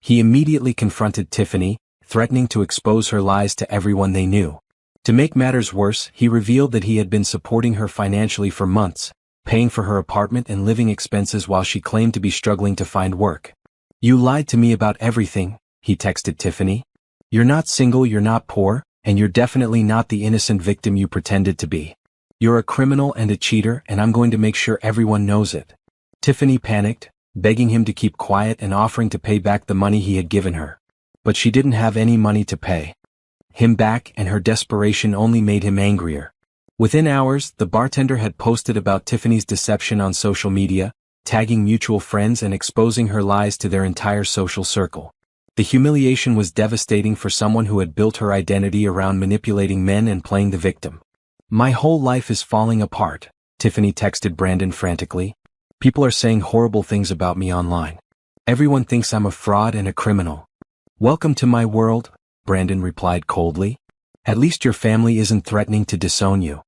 Speaker 1: He immediately confronted Tiffany, threatening to expose her lies to everyone they knew. To make matters worse, he revealed that he had been supporting her financially for months, paying for her apartment and living expenses while she claimed to be struggling to find work. "You lied to me about everything," he texted Tiffany. "You're not single, you're not poor, and you're definitely not the innocent victim you pretended to be. You're a criminal and a cheater, and I'm going to make sure everyone knows it." Tiffany panicked, begging him to keep quiet and offering to pay back the money he had given her. But she didn't have any money to pay him back, and her desperation only made him angrier. Within hours, the bartender had posted about Tiffany's deception on social media, tagging mutual friends and exposing her lies to their entire social circle. The humiliation was devastating for someone who had built her identity around manipulating men and playing the victim. "My whole life is falling apart," Tiffany texted Brandon frantically. "People are saying horrible things about me online. Everyone thinks I'm a fraud and a criminal." "Welcome to my world," Brandon replied coldly. "At least your family isn't threatening to disown you."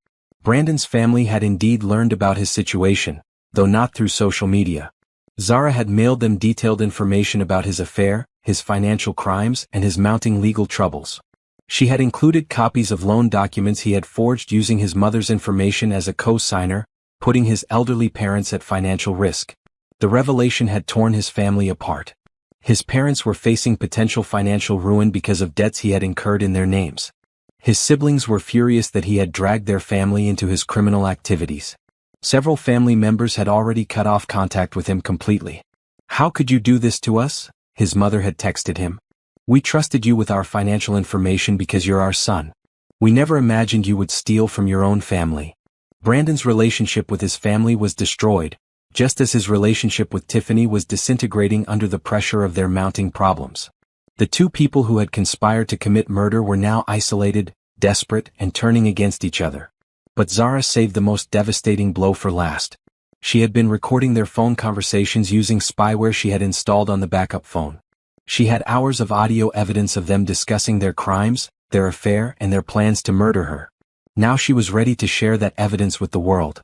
Speaker 1: Brandon's family had indeed learned about his situation, though not through social media. Zara had mailed them detailed information about his affair, his financial crimes, and his mounting legal troubles. She had included copies of loan documents he had forged using his mother's information as a co-signer, putting his elderly parents at financial risk. The revelation had torn his family apart. His parents were facing potential financial ruin because of debts he had incurred in their names. His siblings were furious that he had dragged their family into his criminal activities. Several family members had already cut off contact with him completely. "How could you do this to us?" his mother had texted him. "We trusted you with our financial information because you're our son. We never imagined you would steal from your own family." Brandon's relationship with his family was destroyed, just as his relationship with Tiffany was disintegrating under the pressure of their mounting problems. The two people who had conspired to commit murder were now isolated, desperate, and turning against each other. But Zara saved the most devastating blow for last. She had been recording their phone conversations using spyware she had installed on the backup phone. She had hours of audio evidence of them discussing their crimes, their affair, and their plans to murder her. Now she was ready to share that evidence with the world.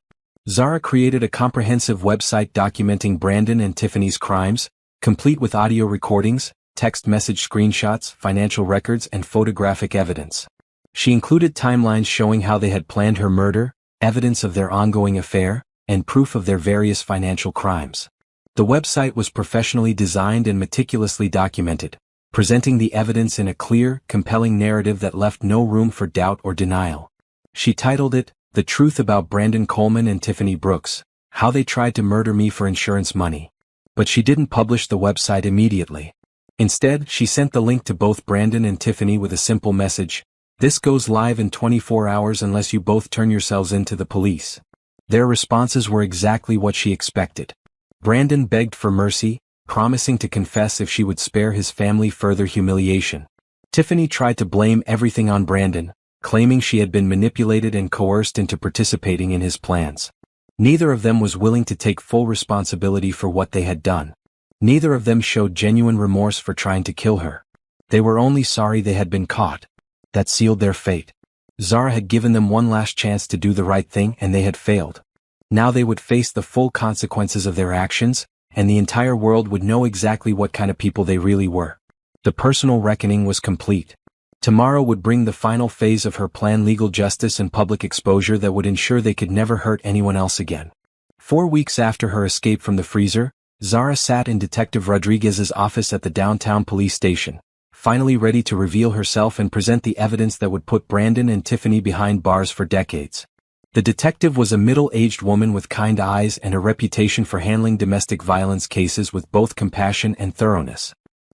Speaker 1: Zara created a comprehensive website documenting Brandon and Tiffany's crimes, complete with audio recordings, text message screenshots, financial records, and photographic evidence. She included timelines showing how they had planned her murder, evidence of their ongoing affair, and proof of their various financial crimes. The website was professionally designed and meticulously documented, presenting the evidence in a clear, compelling narrative that left no room for doubt or denial. She titled it, "The Truth About Brandon Coleman and Tiffany Brooks, How They Tried to Murder Me for Insurance Money." But she didn't publish the website immediately. Instead, she sent the link to both Brandon and Tiffany with a simple message: "This goes live in 24 hours unless you both turn yourselves in to the police." Their responses were exactly what she expected. Brandon begged for mercy, promising to confess if she would spare his family further humiliation. Tiffany tried to blame everything on Brandon, claiming she had been manipulated and coerced into participating in his plans. Neither of them was willing to take full responsibility for what they had done. Neither of them showed genuine remorse for trying to kill her. They were only sorry they had been caught. That sealed their fate. Zara had given them one last chance to do the right thing, and they had failed. Now they would face the full consequences of their actions, and the entire world would know exactly what kind of people they really were. The personal reckoning was complete. Tomorrow would bring the final phase of her plan: legal justice and public exposure that would ensure they could never hurt anyone else again. 4 weeks after her escape from the freezer, Zara sat in Detective Rodriguez's office at the downtown police station, finally ready to reveal herself and present the evidence that would put Brandon and Tiffany behind bars for decades. The detective was a middle-aged woman with kind eyes and a reputation for handling domestic violence cases with both compassion and thoroughness.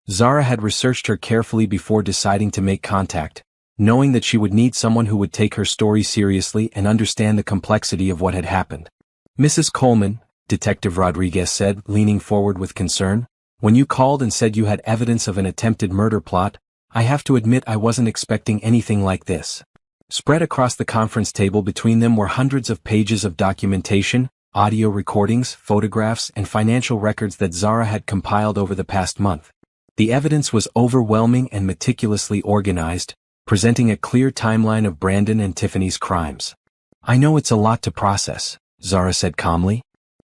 Speaker 1: Zara had researched her carefully before deciding to make contact, knowing that she would need someone who would take her story seriously and understand the complexity of what had happened. "Mrs. Coleman," Detective Rodriguez said, leaning forward with concern, "when you called and said you had evidence of an attempted murder plot, I have to admit I wasn't expecting anything like this." Spread across the conference table between them were hundreds of pages of documentation, audio recordings, photographs, and financial records that Zara had compiled over the past month. The evidence was overwhelming and meticulously organized, presenting a clear timeline of Brandon and Tiffany's crimes. "I know it's a lot to process," Zara said calmly.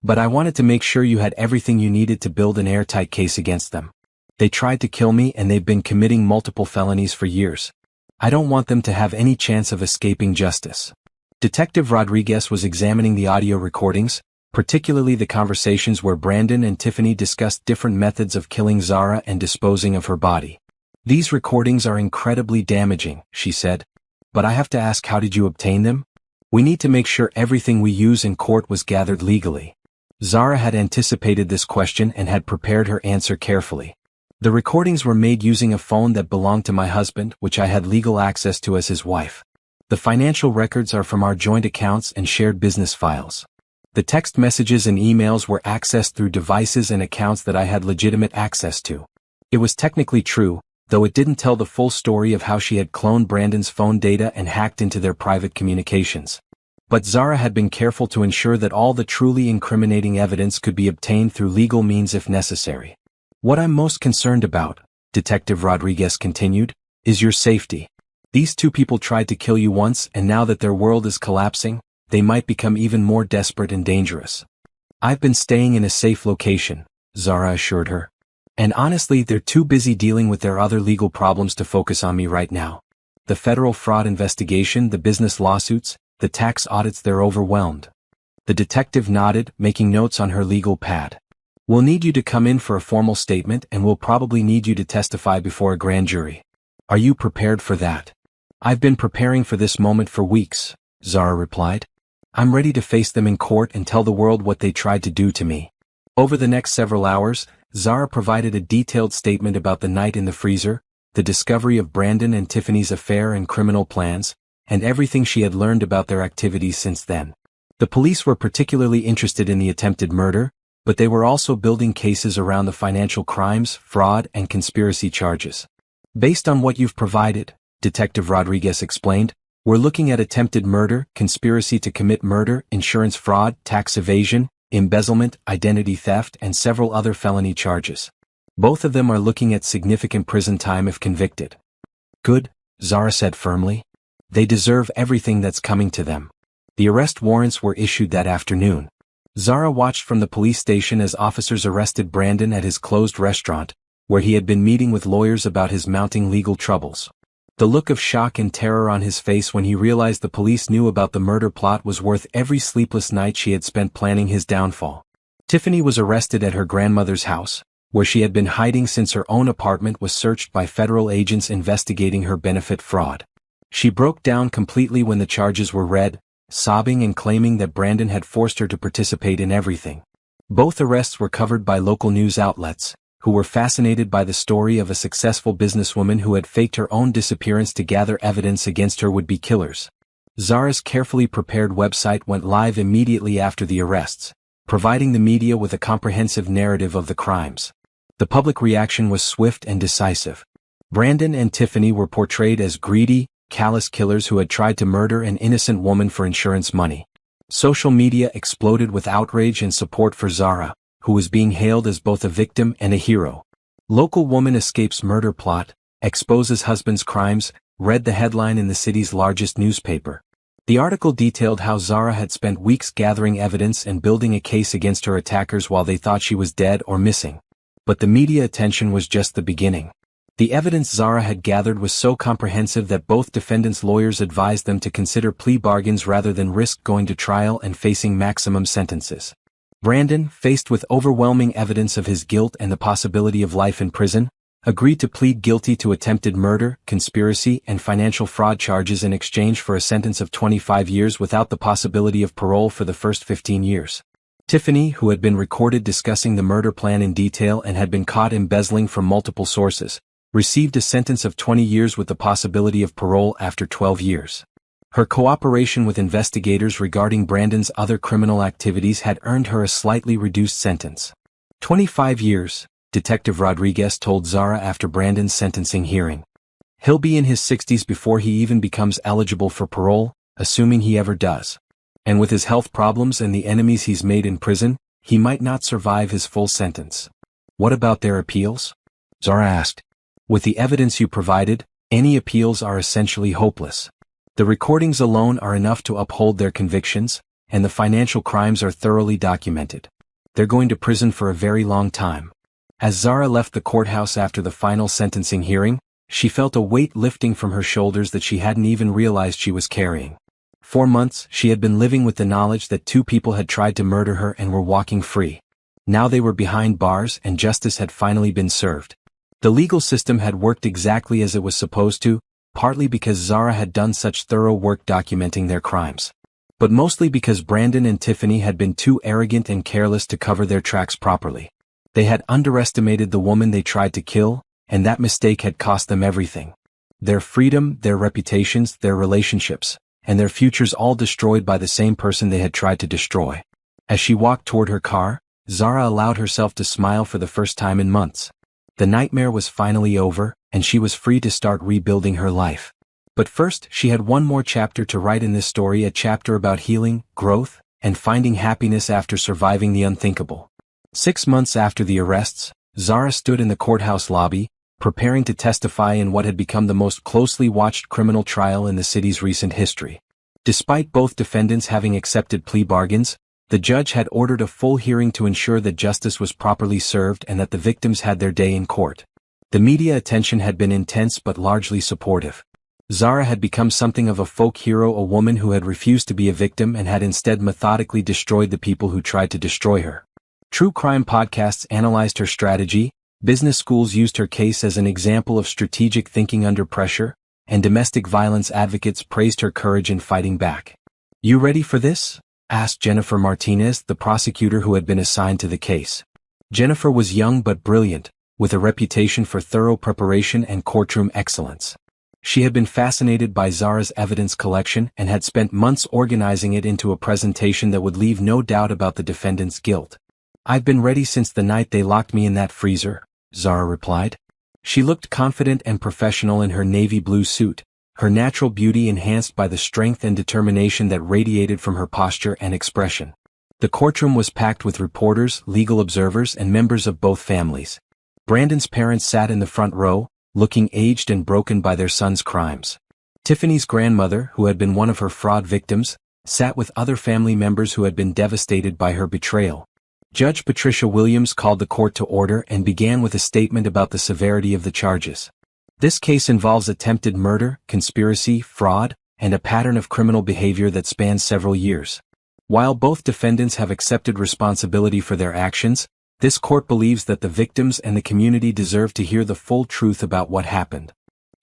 Speaker 1: But I wanted to make sure you had everything you needed to build an airtight case against them. They tried to kill me and they've been committing multiple felonies for years. I don't want them to have any chance of escaping justice. Detective Rodriguez was examining the audio recordings, particularly the conversations where Brandon and Tiffany discussed different methods of killing Zara and disposing of her body. These recordings are incredibly damaging, she said. But I have to ask, how did you obtain them? We need to make sure everything we use in court was gathered legally. Zara had anticipated this question and had prepared her answer carefully. The recordings were made using a phone that belonged to my husband, which I had legal access to as his wife. The financial records are from our joint accounts and shared business files. The text messages and emails were accessed through devices and accounts that I had legitimate access to. It was technically true, though it didn't tell the full story of how she had cloned Brandon's phone data and hacked into their private communications. But Zara had been careful to ensure that all the truly incriminating evidence could be obtained through legal means if necessary. What I'm most concerned about, Detective Rodriguez continued, is your safety. These two people tried to kill you once, and now that their world is collapsing, they might become even more desperate and dangerous. I've been staying in a safe location, Zara assured her. And honestly, they're too busy dealing with their other legal problems to focus on me right now. The federal fraud investigation, the business lawsuits, the tax audits, they're overwhelmed. The detective nodded, making notes on her legal pad. We'll need you to come in for a formal statement, and we'll probably need you to testify before a grand jury. Are you prepared for that? I've been preparing for this moment for weeks, Zara replied. I'm ready to face them in court and tell the world what they tried to do to me. Over the next several hours, Zara provided a detailed statement about the night in the freezer, the discovery of Brandon and Tiffany's affair and criminal plans, and everything she had learned about their activities since then. The police were particularly interested in the attempted murder, but they were also building cases around the financial crimes, fraud, and conspiracy charges. Based on what you've provided, Detective Rodriguez explained, we're looking at attempted murder, conspiracy to commit murder, insurance fraud, tax evasion, embezzlement, identity theft, and several other felony charges. Both of them are looking at significant prison time if convicted. Good, Zara said firmly. They deserve everything that's coming to them. The arrest warrants were issued that afternoon. Zara watched from the police station as officers arrested Brandon at his closed restaurant, where he had been meeting with lawyers about his mounting legal troubles. The look of shock and terror on his face when he realized the police knew about the murder plot was worth every sleepless night she had spent planning his downfall. Tiffany was arrested at her grandmother's house, where she had been hiding since her own apartment was searched by federal agents investigating her benefit fraud. She broke down completely when the charges were read, sobbing and claiming that Brandon had forced her to participate in everything. Both arrests were covered by local news outlets, who were fascinated by the story of a successful businesswoman who had faked her own disappearance to gather evidence against her would-be killers. Zara's carefully prepared website went live immediately after the arrests, providing the media with a comprehensive narrative of the crimes. The public reaction was swift and decisive. Brandon and Tiffany were portrayed as greedy, callous killers who had tried to murder an innocent woman for insurance money. Social media exploded with outrage and support for Zara, who was being hailed as both a victim and a hero. Local woman escapes murder plot, exposes husband's crimes, read the headline in the city's largest newspaper. The article detailed how Zara had spent weeks gathering evidence and building a case against her attackers while they thought she was dead or missing. But the media attention was just the beginning. The evidence Zara had gathered was so comprehensive that both defendants' lawyers advised them to consider plea bargains rather than risk going to trial and facing maximum sentences. Brandon, faced with overwhelming evidence of his guilt and the possibility of life in prison, agreed to plead guilty to attempted murder, conspiracy, and financial fraud charges in exchange for a sentence of 25 years without the possibility of parole for the first 15 years. Tiffany, who had been recorded discussing the murder plan in detail and had been caught embezzling from multiple sources, received a sentence of 20 years with the possibility of parole after 12 years. Her cooperation with investigators regarding Brandon's other criminal activities had earned her a slightly reduced sentence. 25 years, Detective Rodriguez told Zara after Brandon's sentencing hearing. He'll be in his 60s before he even becomes eligible for parole, assuming he ever does. And with his health problems and the enemies he's made in prison, he might not survive his full sentence. What about their appeals? Zara asked. With the evidence you provided, any appeals are essentially hopeless. The recordings alone are enough to uphold their convictions, and the financial crimes are thoroughly documented. They're going to prison for a very long time. As Zara left the courthouse after the final sentencing hearing, she felt a weight lifting from her shoulders that she hadn't even realized she was carrying. For months, she had been living with the knowledge that 2 people had tried to murder her and were walking free. Now they were behind bars and justice had finally been served. The legal system had worked exactly as it was supposed to, partly because Zara had done such thorough work documenting their crimes. But mostly because Brandon and Tiffany had been too arrogant and careless to cover their tracks properly. They had underestimated the woman they tried to kill, and that mistake had cost them everything. Their freedom, their reputations, their relationships, and their futures all destroyed by the same person they had tried to destroy. As she walked toward her car, Zara allowed herself to smile for the first time in months. The nightmare was finally over, and she was free to start rebuilding her life. But first, she had one more chapter to write in this story, a chapter about healing, growth, and finding happiness after surviving the unthinkable. 6 months after the arrests, Zara stood in the courthouse lobby, preparing to testify in what had become the most closely watched criminal trial in the city's recent history. Despite both defendants having accepted plea bargains, the judge had ordered a full hearing to ensure that justice was properly served and that the victims had their day in court. The media attention had been intense but largely supportive. Zara had become something of a folk hero, a woman who had refused to be a victim and had instead methodically destroyed the people who tried to destroy her. True crime podcasts analyzed her strategy, business schools used her case as an example of strategic thinking under pressure, and domestic violence advocates praised her courage in fighting back. "You ready for this?" asked Jennifer Martinez, the prosecutor who had been assigned to the case. Jennifer was young but brilliant, with a reputation for thorough preparation and courtroom excellence. She had been fascinated by Zara's evidence collection and had spent months organizing it into a presentation that would leave no doubt about the defendant's guilt. "I've been ready since the night they locked me in that freezer," Zara replied. She looked confident and professional in her navy blue suit, her natural beauty enhanced by the strength and determination that radiated from her posture and expression. The courtroom was packed with reporters, legal observers, and members of both families. Brandon's parents sat in the front row, looking aged and broken by their son's crimes. Tiffany's grandmother, who had been one of her fraud victims, sat with other family members who had been devastated by her betrayal. Judge Patricia Williams called the court to order and began with a statement about the severity of the charges. "This case involves attempted murder, conspiracy, fraud, and a pattern of criminal behavior that spans several years. While both defendants have accepted responsibility for their actions, this court believes that the victims and the community deserve to hear the full truth about what happened."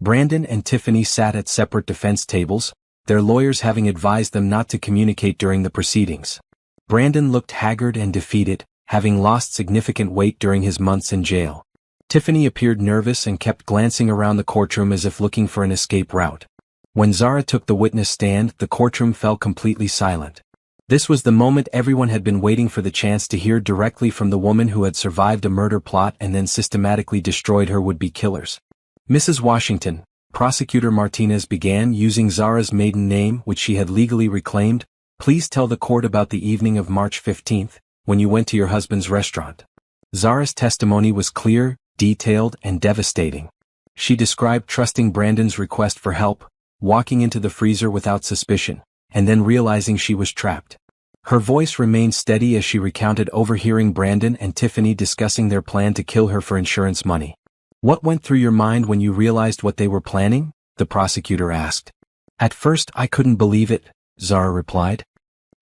Speaker 1: Brandon and Tiffany sat at separate defense tables, their lawyers having advised them not to communicate during the proceedings. Brandon looked haggard and defeated, having lost significant weight during his months in jail. Tiffany appeared nervous and kept glancing around the courtroom as if looking for an escape route. When Zara took the witness stand, the courtroom fell completely silent. This was the moment everyone had been waiting for, the chance to hear directly from the woman who had survived a murder plot and then systematically destroyed her would-be killers. "Mrs. Washington," Prosecutor Martinez began, using Zara's maiden name which she had legally reclaimed, "please tell the court about the evening of March 15th, when you went to your husband's restaurant." Zara's testimony was clear, detailed, and devastating. She described trusting Brandon's request for help, walking into the freezer without suspicion, and then realizing she was trapped. Her voice remained steady as she recounted overhearing Brandon and Tiffany discussing their plan to kill her for insurance money. "What went through your mind when you realized what they were planning?" the prosecutor asked. "At first I couldn't believe it," Zara replied.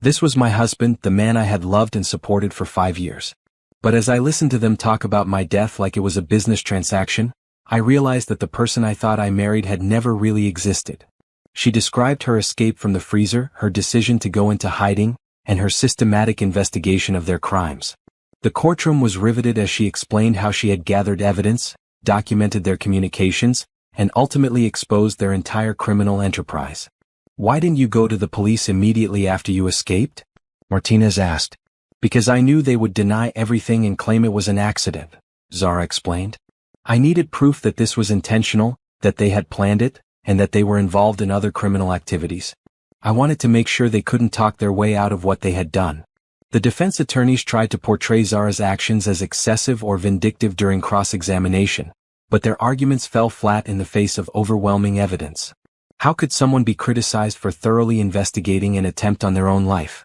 Speaker 1: "This was my husband, the man I had loved and supported for 5 years. But as I listened to them talk about my death like it was a business transaction, I realized that the person I thought I married had never really existed." She described her escape from the freezer, her decision to go into hiding, and her systematic investigation of their crimes. The courtroom was riveted as she explained how she had gathered evidence, documented their communications, and ultimately exposed their entire criminal enterprise. "Why didn't you go to the police immediately after you escaped?" Martinez asked. "Because I knew they would deny everything and claim it was an accident," Zara explained. "I needed proof that this was intentional, that they had planned it, and that they were involved in other criminal activities. I wanted to make sure they couldn't talk their way out of what they had done." The defense attorneys tried to portray Zara's actions as excessive or vindictive during cross-examination, but their arguments fell flat in the face of overwhelming evidence. How could someone be criticized for thoroughly investigating an attempt on their own life?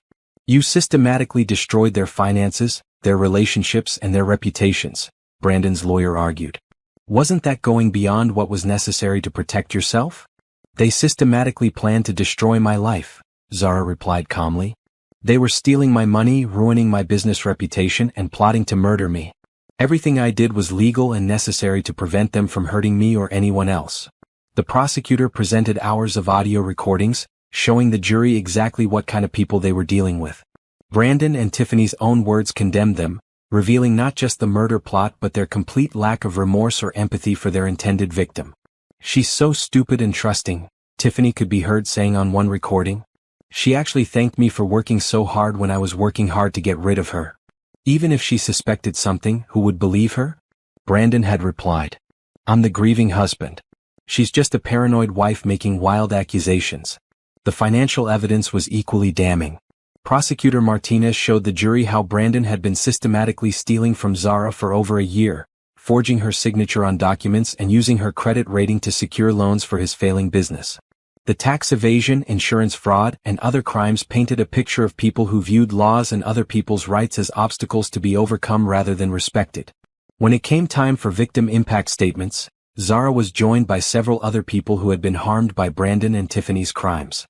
Speaker 1: You systematically destroyed their finances, their relationships, and their reputations, Brandon's lawyer argued. Wasn't that going beyond what was necessary to protect yourself? They systematically planned to destroy my life, Zara replied calmly. They were stealing my money, ruining my business reputation, and plotting to murder me. Everything I did was legal and necessary to prevent them from hurting me or anyone else. The prosecutor presented hours of audio recordings, showing the jury exactly what kind of people they were dealing with. Brandon and Tiffany's own words condemned them, revealing not just the murder plot but their complete lack of remorse or empathy for their intended victim. "She's so stupid and trusting," Tiffany could be heard saying on one recording. "She actually thanked me for working so hard when I was working hard to get rid of her. Even if she suspected something, who would believe her?" Brandon had replied, "I'm the grieving husband. She's just a paranoid wife making wild accusations." The financial evidence was equally damning. Prosecutor Martinez showed the jury how Brandon had been systematically stealing from Zara for over a year, forging her signature on documents and using her credit rating to secure loans for his failing business. The tax evasion, insurance fraud, and other crimes painted a picture of people who viewed laws and other people's rights as obstacles to be overcome rather than respected. When it came time for victim impact statements, Zara was joined by several other people who had been harmed by Brandon and Tiffany's crimes.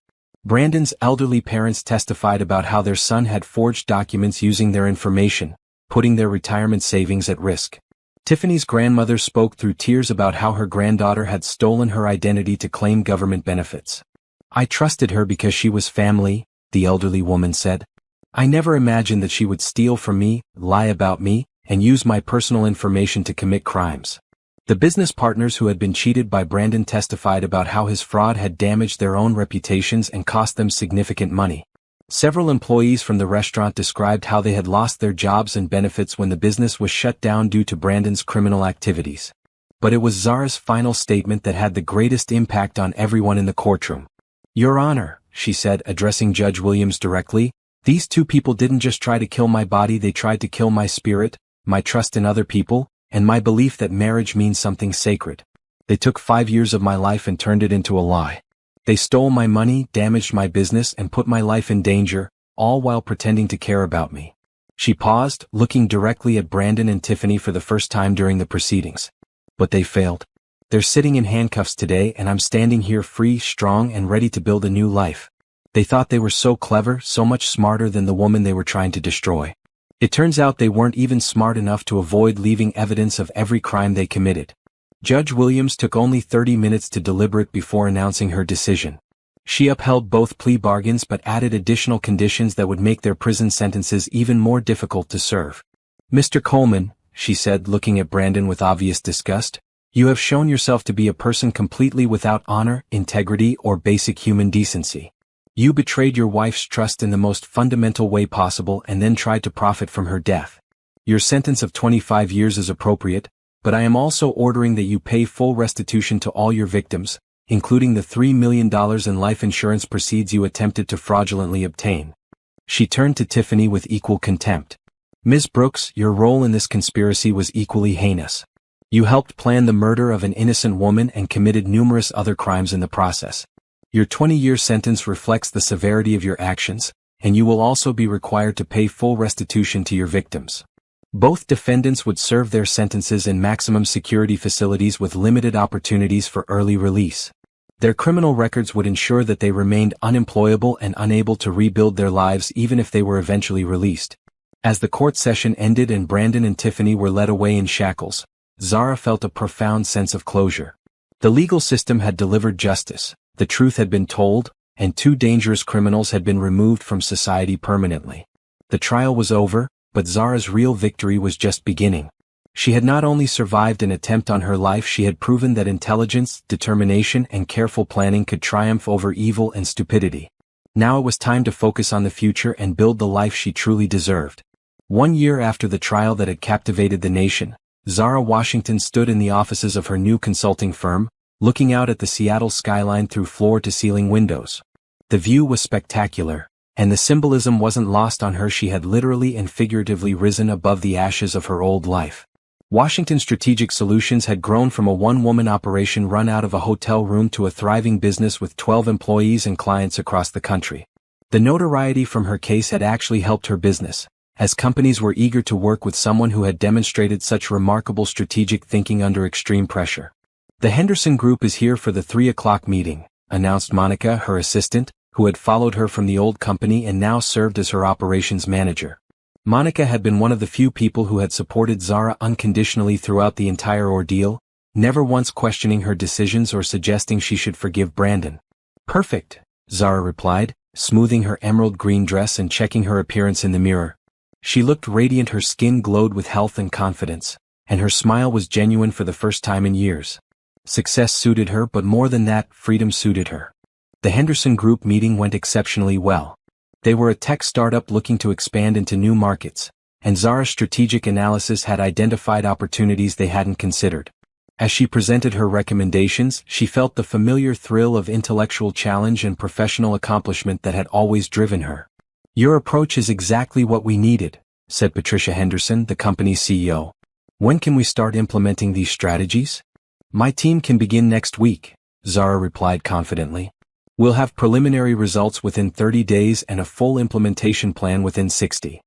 Speaker 1: Brandon's elderly parents testified about how their son had forged documents using their information, putting their retirement savings at risk. Tiffany's grandmother spoke through tears about how her granddaughter had stolen her identity to claim government benefits. "I trusted her because she was family," the elderly woman said. "I never imagined that she would steal from me, lie about me, and use my personal information to commit crimes." The business partners who had been cheated by Brandon testified about how his fraud had damaged their own reputations and cost them significant money. Several employees from the restaurant described how they had lost their jobs and benefits when the business was shut down due to Brandon's criminal activities. But it was Zara's final statement that had the greatest impact on everyone in the courtroom. "Your Honor," she said, addressing Judge Williams directly, "these two people didn't just try to kill my body, they tried to kill my spirit, my trust in other people, and my belief that marriage means something sacred. They took 5 years of my life and turned it into a lie. They stole my money, damaged my business, and put my life in danger, all while pretending to care about me." She paused, looking directly at Brandon and Tiffany for the first time during the proceedings. "But they failed. They're sitting in handcuffs today and I'm standing here free, strong, and ready to build a new life. They thought they were so clever, so much smarter than the woman they were trying to destroy. It turns out they weren't even smart enough to avoid leaving evidence of every crime they committed." Judge Williams took only 30 minutes to deliberate before announcing her decision. She upheld both plea bargains but added additional conditions that would make their prison sentences even more difficult to serve. "Mr. Coleman," she said, looking at Brandon with obvious disgust, "you have shown yourself to be a person completely without honor, integrity, or basic human decency. You betrayed your wife's trust in the most fundamental way possible and then tried to profit from her death. Your sentence of 25 years is appropriate, but I am also ordering that you pay full restitution to all your victims, including the $3 million in life insurance proceeds you attempted to fraudulently obtain." She turned to Tiffany with equal contempt. "Ms. Brooks, your role in this conspiracy was equally heinous. You helped plan the murder of an innocent woman and committed numerous other crimes in the process. Your 20-year sentence reflects the severity of your actions, and you will also be required to pay full restitution to your victims." Both defendants would serve their sentences in maximum security facilities with limited opportunities for early release. Their criminal records would ensure that they remained unemployable and unable to rebuild their lives even if they were eventually released. As the court session ended and Brandon and Tiffany were led away in shackles, Zara felt a profound sense of closure. The legal system had delivered justice, the truth had been told, and two dangerous criminals had been removed from society permanently. The trial was over, but Zara's real victory was just beginning. She had not only survived an attempt on her life, she had proven that intelligence, determination, and careful planning could triumph over evil and stupidity. Now it was time to focus on the future and build the life she truly deserved. 1 year after the trial that had captivated the nation, Zara Washington stood in the offices of her new consulting firm, looking out at the Seattle skyline through floor-to-ceiling windows. The view was spectacular, and the symbolism wasn't lost on her. She had literally and figuratively risen above the ashes of her old life. Washington Strategic Solutions had grown from a one-woman operation run out of a hotel room to a thriving business with 12 employees and clients across the country. The notoriety from her case had actually helped her business, as companies were eager to work with someone who had demonstrated such remarkable strategic thinking under extreme pressure. "The Henderson Group is here for the 3 o'clock meeting," announced Monica, her assistant, who had followed her from the old company and now served as her operations manager. Monica had been one of the few people who had supported Zara unconditionally throughout the entire ordeal, never once questioning her decisions or suggesting she should forgive Brandon. "Perfect," Zara replied, smoothing her emerald green dress and checking her appearance in the mirror. She looked radiant, her skin glowed with health and confidence, and her smile was genuine for the first time in years. Success suited her, but more than that, freedom suited her. The Henderson Group meeting went exceptionally well. They were a tech startup looking to expand into new markets, and Zara's strategic analysis had identified opportunities they hadn't considered. As she presented her recommendations, she felt the familiar thrill of intellectual challenge and professional accomplishment that had always driven her. "Your approach is exactly what we needed," said Patricia Henderson, the company's CEO. "When can we start implementing these strategies?" "My team can begin next week," Zara replied confidently. "We'll have preliminary results within 30 days and a full implementation plan within 60.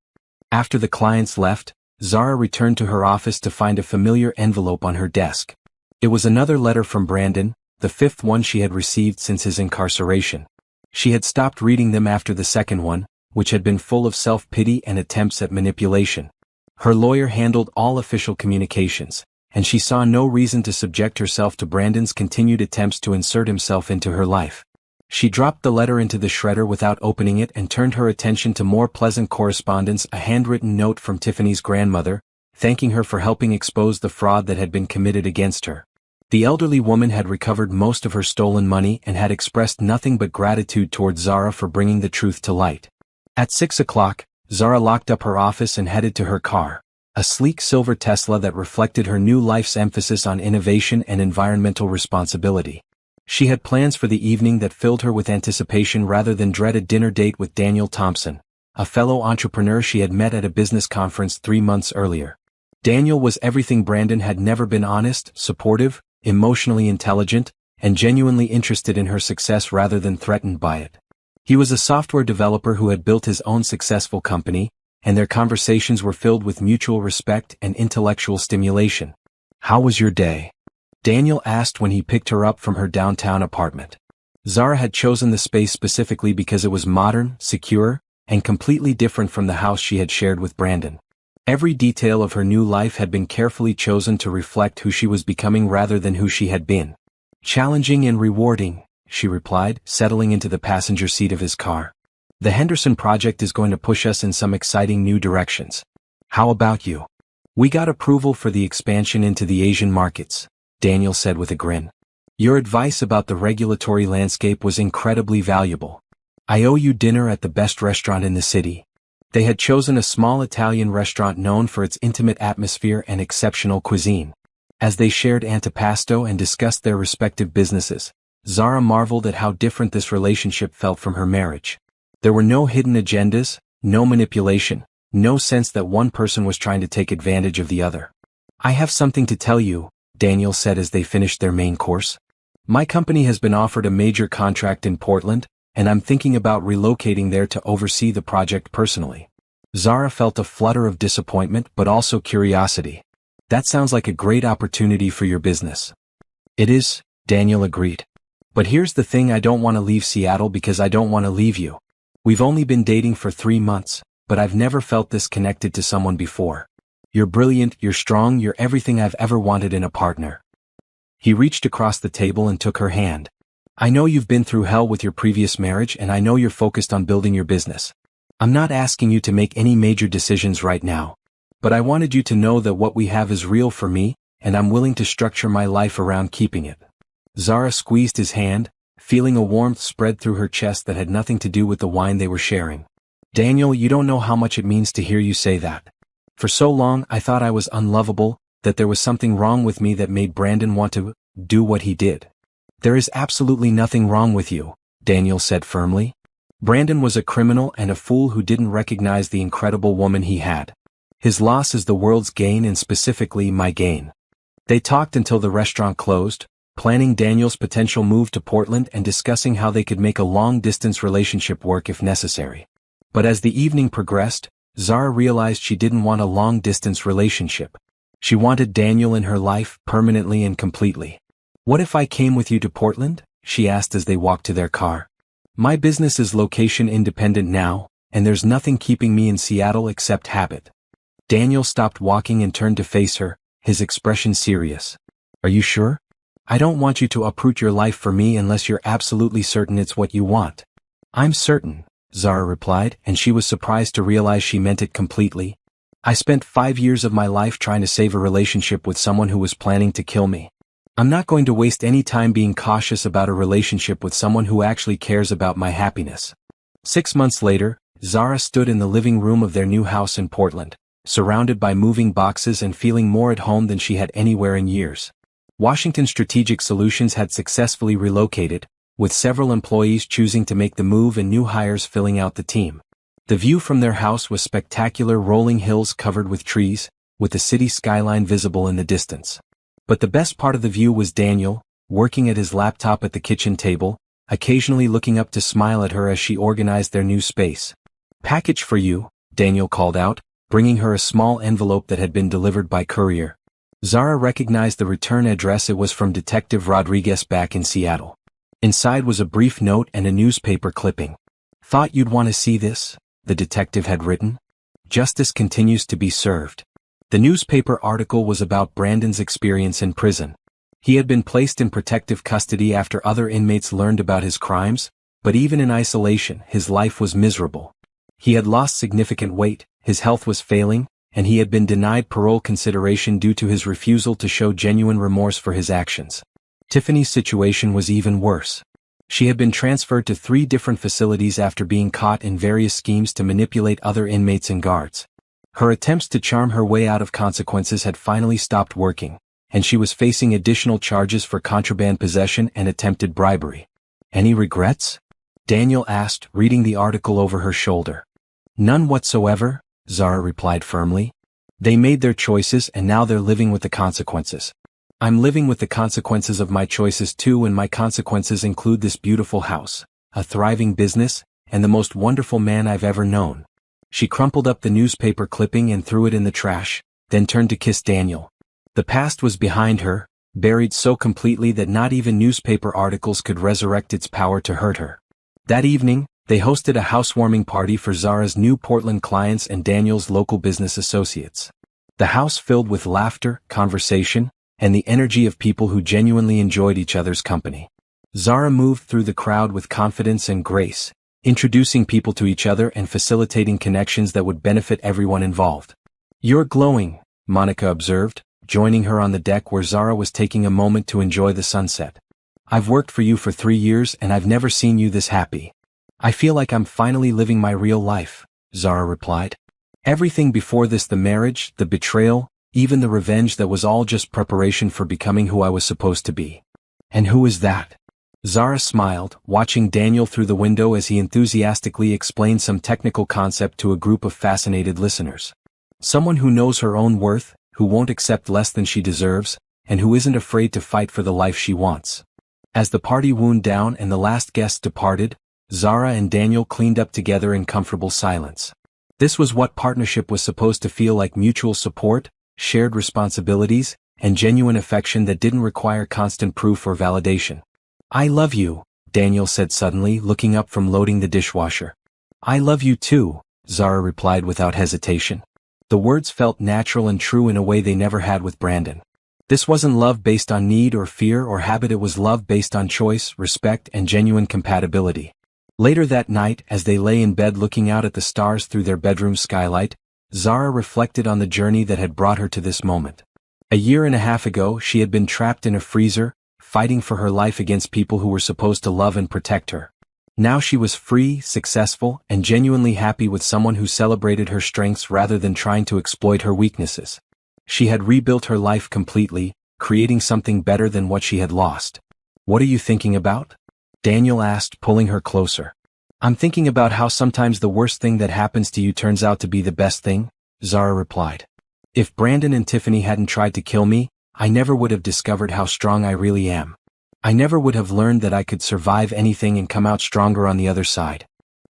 Speaker 1: After the clients left, Zara returned to her office to find a familiar envelope on her desk. It was another letter from Brandon, the 5th one she had received since his incarceration. She had stopped reading them after the second one, which had been full of self-pity and attempts at manipulation. Her lawyer handled all official communications, and she saw no reason to subject herself to Brandon's continued attempts to insert himself into her life. She dropped the letter into the shredder without opening it and turned her attention to more pleasant correspondence, a handwritten note from Tiffany's grandmother, thanking her for helping expose the fraud that had been committed against her. The elderly woman had recovered most of her stolen money and had expressed nothing but gratitude toward Zara for bringing the truth to light. At 6 o'clock, Zara locked up her office and headed to her car, a sleek silver Tesla that reflected her new life's emphasis on innovation and environmental responsibility. She had plans for the evening that filled her with anticipation rather than dread, a dinner date with Daniel Thompson, a fellow entrepreneur she had met at a business conference 3 months earlier. Daniel was everything Brandon had never been: honest, supportive, emotionally intelligent, and genuinely interested in her success rather than threatened by it. He was a software developer who had built his own successful company, and their conversations were filled with mutual respect and intellectual stimulation. "How was your day?" Daniel asked when he picked her up from her downtown apartment. Zara had chosen the space specifically because it was modern, secure, and completely different from the house she had shared with Brandon. Every detail of her new life had been carefully chosen to reflect who she was becoming rather than who she had been. "Challenging and rewarding," she replied, settling into the passenger seat of his car. "The Henderson project is going to push us in some exciting new directions. How about you?" "We got approval for the expansion into the Asian markets," Daniel said with a grin. "Your advice about the regulatory landscape was incredibly valuable. I owe you dinner at the best restaurant in the city." They had chosen a small Italian restaurant known for its intimate atmosphere and exceptional cuisine. As they shared antipasto and discussed their respective businesses, Zara marveled at how different this relationship felt from her marriage. There were no hidden agendas, no manipulation, no sense that one person was trying to take advantage of the other. "I have something to tell you," Daniel said as they finished their main course. "My company has been offered a major contract in Portland, and I'm thinking about relocating there to oversee the project personally." Zara felt a flutter of disappointment but also curiosity. "That sounds like a great opportunity for your business." "It is," Daniel agreed. "But here's the thing, I don't want to leave Seattle because I don't want to leave you. We've only been dating for 3 months, but I've never felt this connected to someone before. You're brilliant, you're strong, you're everything I've ever wanted in a partner." He reached across the table and took her hand. "I know you've been through hell with your previous marriage, and I know you're focused on building your business. I'm not asking you to make any major decisions right now, but I wanted you to know that what we have is real for me, and I'm willing to structure my life around keeping it." Zara squeezed his hand, feeling a warmth spread through her chest that had nothing to do with the wine they were sharing. "Daniel, you don't know how much it means to hear you say that. For so long I thought I was unlovable, that there was something wrong with me that made Brandon want to do what he did. There is absolutely nothing wrong with you," Daniel said firmly. "Brandon was a criminal and a fool who didn't recognize the incredible woman he had. His loss is the world's gain and specifically my gain." They talked until the restaurant closed, planning Daniel's potential move to Portland and discussing how they could make a long-distance relationship work if necessary. But as the evening progressed, Zara realized she didn't want a long-distance relationship. She wanted Daniel in her life permanently and completely. "What if I came with you to Portland?" she asked as they walked to their car. "My business is location independent now, and there's nothing keeping me in Seattle except habit." Daniel stopped walking and turned to face her, his expression serious. "Are you sure? I don't want you to uproot your life for me unless you're absolutely certain it's what you want." "I'm certain," Zara replied, and she was surprised to realize she meant it completely. "I spent 5 years of my life trying to save a relationship with someone who was planning to kill me. I'm not going to waste any time being cautious about a relationship with someone who actually cares about my happiness." 6 months later, Zara stood in the living room of their new house in Portland, surrounded by moving boxes and feeling more at home than she had anywhere in years. Washington Strategic Solutions had successfully relocated, with several employees choosing to make the move and new hires filling out the team. The view from their house was spectacular, rolling hills covered with trees, with the city skyline visible in the distance. But the best part of the view was Daniel, working at his laptop at the kitchen table, occasionally looking up to smile at her as she organized their new space. "Package for you," Daniel called out, bringing her a small envelope that had been delivered by courier. Zara recognized the return address. It was from Detective Rodriguez back in Seattle. Inside was a brief note and a newspaper clipping. "Thought you'd want to see this," the detective had written. "Justice continues to be served." The newspaper article was about Brandon's experience in prison. He had been placed in protective custody after other inmates learned about his crimes, but even in isolation, his life was miserable. He had lost significant weight, his health was failing, and he had been denied parole consideration due to his refusal to show genuine remorse for his actions. Tiffany's situation was even worse. She had been transferred to 3 different facilities after being caught in various schemes to manipulate other inmates and guards. Her attempts to charm her way out of consequences had finally stopped working, and she was facing additional charges for contraband possession and attempted bribery. "Any regrets?" Daniel asked, reading the article over her shoulder. "None whatsoever," Zara replied firmly. "They made their choices and now they're living with the consequences. I'm living with the consequences of my choices too, and my consequences include this beautiful house, a thriving business, and the most wonderful man I've ever known." She crumpled up the newspaper clipping and threw it in the trash, then turned to kiss Daniel. The past was behind her, buried so completely that not even newspaper articles could resurrect its power to hurt her. That evening, they hosted a housewarming party for Zara's new Portland clients and Daniel's local business associates. The house filled with laughter, conversation, and the energy of people who genuinely enjoyed each other's company. Zara moved through the crowd with confidence and grace, introducing people to each other and facilitating connections that would benefit everyone involved. "You're glowing," Monica observed, joining her on the deck where Zara was taking a moment to enjoy the sunset. "I've worked for you for 3 years and I've never seen you this happy." "I feel like I'm finally living my real life," Zara replied. "Everything before this, the marriage, the betrayal, even the revenge, that was all just preparation for becoming who I was supposed to be." "And who is that?" Zara smiled, watching Daniel through the window as he enthusiastically explained some technical concept to a group of fascinated listeners. "Someone who knows her own worth, who won't accept less than she deserves, and who isn't afraid to fight for the life she wants." As the party wound down and the last guests departed, Zara and Daniel cleaned up together in comfortable silence. This was what partnership was supposed to feel like: mutual support, shared responsibilities, and genuine affection that didn't require constant proof or validation. "I love you," Daniel said suddenly, looking up from loading the dishwasher. "I love you too," Zara replied without hesitation. The words felt natural and true in a way they never had with Brandon. This wasn't love based on need or fear or habit, it was love based on choice, respect, and genuine compatibility. Later that night, as they lay in bed looking out at the stars through their bedroom skylight, Zara reflected on the journey that had brought her to this moment. A year and a half ago, she had been trapped in a freezer, fighting for her life against people who were supposed to love and protect her. Now she was free, successful, and genuinely happy with someone who celebrated her strengths rather than trying to exploit her weaknesses. She had rebuilt her life completely, creating something better than what she had lost. "What are you thinking about?" Daniel asked, pulling her closer. "I'm thinking about how sometimes the worst thing that happens to you turns out to be the best thing," Zara replied. "If Brandon and Tiffany hadn't tried to kill me, I never would have discovered how strong I really am." I never would have learned that I could survive anything and come out stronger on the other side.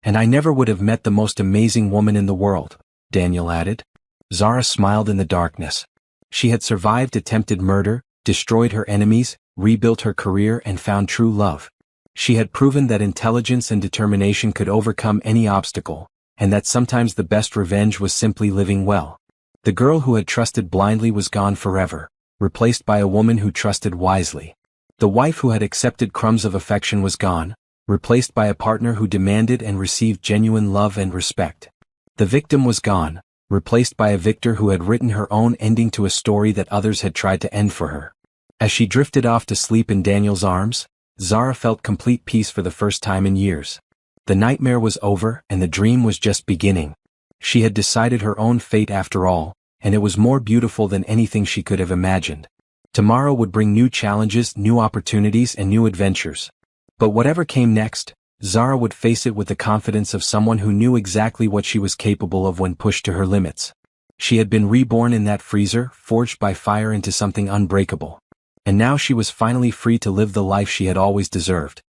Speaker 1: And I never would have met the most amazing woman in the world, Daniel added. Zara smiled in the darkness. She had survived attempted murder, destroyed her enemies, rebuilt her career and found true love. She had proven that intelligence and determination could overcome any obstacle, and that sometimes the best revenge was simply living well. The girl who had trusted blindly was gone forever, replaced by a woman who trusted wisely. The wife who had accepted crumbs of affection was gone, replaced by a partner who demanded and received genuine love and respect. The victim was gone, replaced by a victor who had written her own ending to a story that others had tried to end for her. As she drifted off to sleep in Daniel's arms, Zara felt complete peace for the first time in years. The nightmare was over and the dream was just beginning. She had decided her own fate after all, and it was more beautiful than anything she could have imagined. Tomorrow would bring new challenges, new opportunities, and new adventures. But whatever came next, Zara would face it with the confidence of someone who knew exactly what she was capable of when pushed to her limits. She had been reborn in that freezer, forged by fire into something unbreakable. And now she was finally free to live the life she had always deserved.